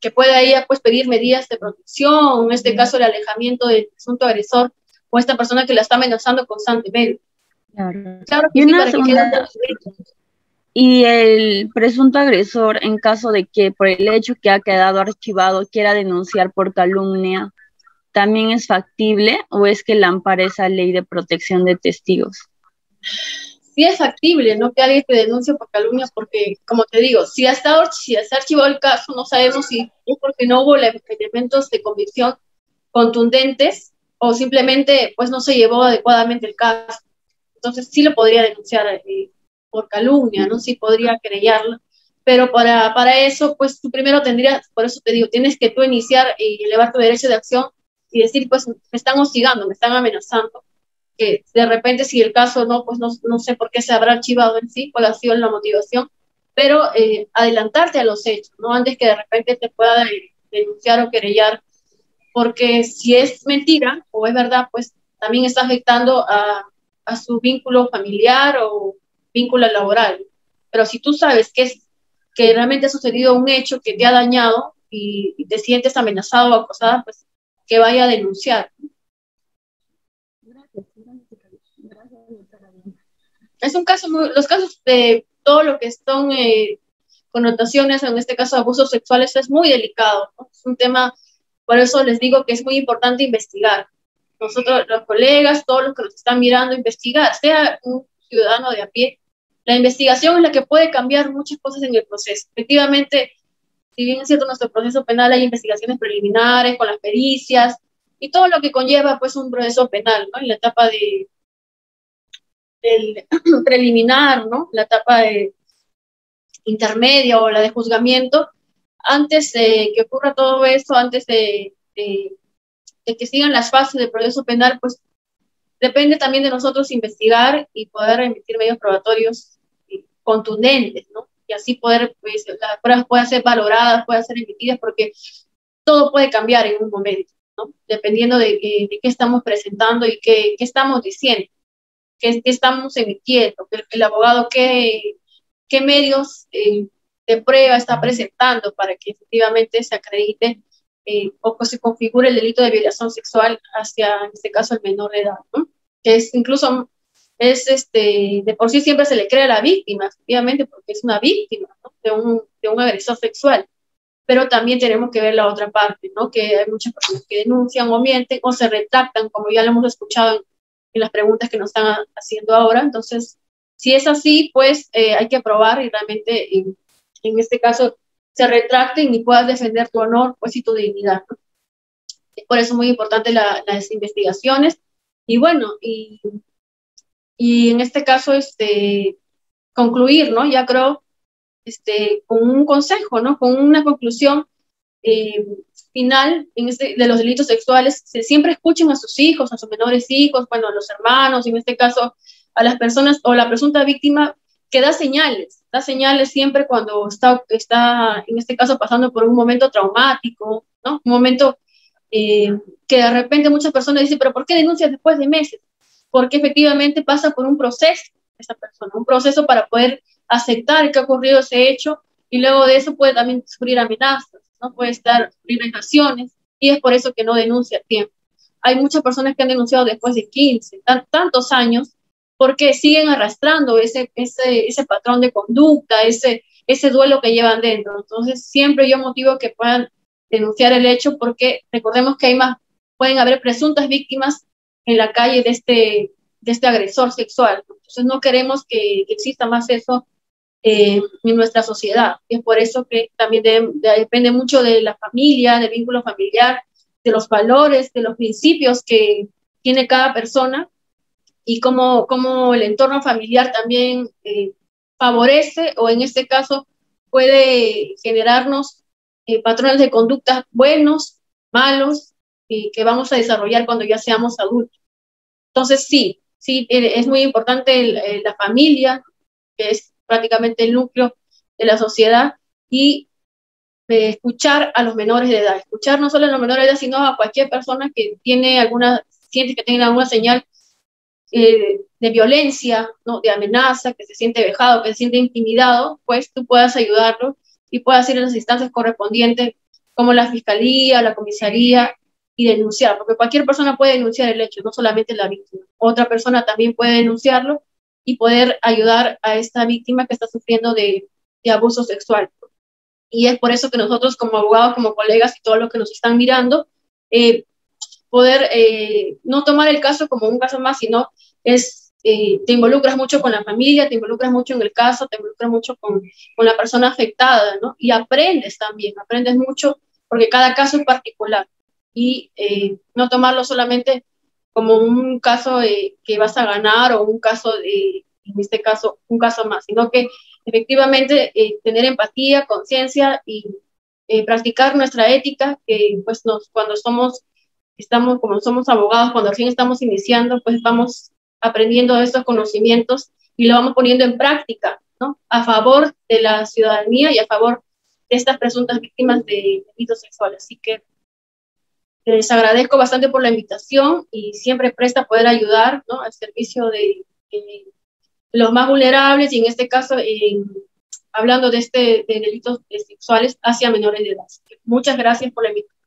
Speaker 2: que pueda ella pues pedir medidas de protección, en este caso el alejamiento del presunto agresor o esta persona que la está amenazando constantemente.
Speaker 8: Claro que y sí, una segunda, y el presunto agresor, en caso de que por el hecho que ha quedado archivado quiera denunciar por calumnia, ¿también es factible o es que la ampara esa ley de protección de testigos?
Speaker 2: Sí es factible, ¿no? Que alguien te denuncie por calumnia, porque, como te digo, si está archivado el caso, no sabemos si es porque no hubo elementos de convicción contundentes o simplemente pues no se llevó adecuadamente el caso. Entonces sí lo podría denunciar por calumnia, ¿no? Sí podría querellarlo, pero para eso, pues tú primero tendrías, por eso te digo, tienes que tú iniciar y elevar tu derecho de acción y decir, pues me están hostigando, me están amenazando, que de repente si el caso no, pues no sé por qué se habrá archivado en sí, cuál ha sido la motivación, pero adelantarte a los hechos, ¿no? Antes que de repente te pueda denunciar o querellar, porque si es mentira o es verdad, pues también está afectando a su vínculo familiar o vínculo laboral. Pero si tú sabes que realmente ha sucedido un hecho que te ha dañado y te sientes amenazado o acosada, pues que vaya a denunciar. Gracias, doctora. Es un caso los casos de todo lo que son connotaciones, en este caso abusos sexuales, es muy delicado, ¿no? Es un tema, por eso les digo que es muy importante investigar. Nosotros, los colegas, todos los que nos están mirando, investigar, sea un ciudadano de a pie. La investigación es la que puede cambiar muchas cosas en el proceso. Efectivamente, si bien es cierto, nuestro proceso penal hay investigaciones preliminares con las pericias y todo lo que conlleva pues un proceso penal, ¿no? En la etapa del preliminar, ¿no? La etapa intermedia o la de juzgamiento, antes de que ocurra todo eso, antes de que sigan las fases del proceso penal, pues depende también de nosotros investigar y poder emitir medios probatorios contundentes, ¿no? Y así poder, pues, las pruebas puedan ser valoradas, puedan ser emitidas, porque todo puede cambiar en un momento, ¿no? Dependiendo de qué estamos presentando y qué estamos diciendo, qué estamos emitiendo, el abogado qué medios de prueba está presentando para que efectivamente se acredite o que se configure el delito de violación sexual hacia, en este caso, el menor de edad, ¿no? Que es incluso, de por sí siempre se le cree a la víctima, efectivamente, porque es una víctima, ¿no? de un agresor sexual. Pero también tenemos que ver la otra parte, ¿no? Que hay muchas personas que denuncian o mienten o se retractan, como ya lo hemos escuchado en las preguntas que nos están haciendo ahora. Entonces, si es así, pues hay que probar y realmente, en este caso, se retracten y puedas defender tu honor, pues, y tu dignidad, ¿no? Por eso es muy importante las investigaciones. Y bueno, y en este caso, concluir, ¿no? Ya creo, con un consejo, ¿no? Con una conclusión final de los delitos sexuales. Siempre escuchen a sus hijos, a sus menores hijos, bueno, a los hermanos, y en este caso a las personas o la presunta víctima que da señales siempre cuando está en este caso pasando por un momento traumático, ¿no? Un momento que de repente muchas personas dicen, pero ¿por qué denuncias después de meses? Porque efectivamente pasa por un proceso esa persona, un proceso para poder aceptar que ha ocurrido ese hecho, y luego de eso puede también sufrir amenazas, ¿no? Puede sufrir vejaciones, y es por eso que no denuncia a tiempo. Hay muchas personas que han denunciado después de 15, tantos años, porque siguen arrastrando ese patrón de conducta, ese duelo que llevan dentro. Entonces, siempre yo motivo que puedan denunciar el hecho, porque recordemos que pueden haber presuntas víctimas en la calle de este agresor sexual. Entonces, no queremos que exista más eso en nuestra sociedad. Y es por eso que también depende mucho de la familia, del vínculo familiar, de los valores, de los principios que tiene cada persona, y cómo el entorno familiar también favorece, o en este caso puede generarnos patrones de conducta buenos, malos, que vamos a desarrollar cuando ya seamos adultos. Entonces sí, es muy importante la familia, que es prácticamente el núcleo de la sociedad, y escuchar a los menores de edad, escuchar no solo a los menores de edad, sino a cualquier persona que siente que tiene alguna señal de violencia, ¿no? De amenaza, que se siente vejado, que se siente intimidado, pues tú puedas ayudarlo y puedas ir a las instancias correspondientes, como la fiscalía, la comisaría, y denunciar, porque cualquier persona puede denunciar el hecho, no solamente la víctima. Otra persona también puede denunciarlo y poder ayudar a esta víctima que está sufriendo de abuso sexual. Y es por eso que nosotros como abogados, como colegas y todos los que nos están mirando, poder no tomar el caso como un caso más, sino te involucras mucho con la familia, te involucras mucho en el caso, te involucras mucho con la persona afectada, ¿no? Y aprendes mucho, porque cada caso es particular. Y no tomarlo solamente como un caso que vas a ganar, o un caso, en este caso, un caso más, sino que efectivamente tener empatía, conciencia y practicar nuestra ética, que pues cuando somos abogados, cuando recién estamos iniciando, pues vamos aprendiendo estos conocimientos y lo vamos poniendo en práctica, ¿no? A favor de la ciudadanía y a favor de estas presuntas víctimas de delitos sexuales. Así que les agradezco bastante por la invitación y siempre presta poder ayudar, ¿no? Al servicio de los más vulnerables, y en este caso hablando de delitos sexuales hacia menores de edad. Muchas gracias por la invitación.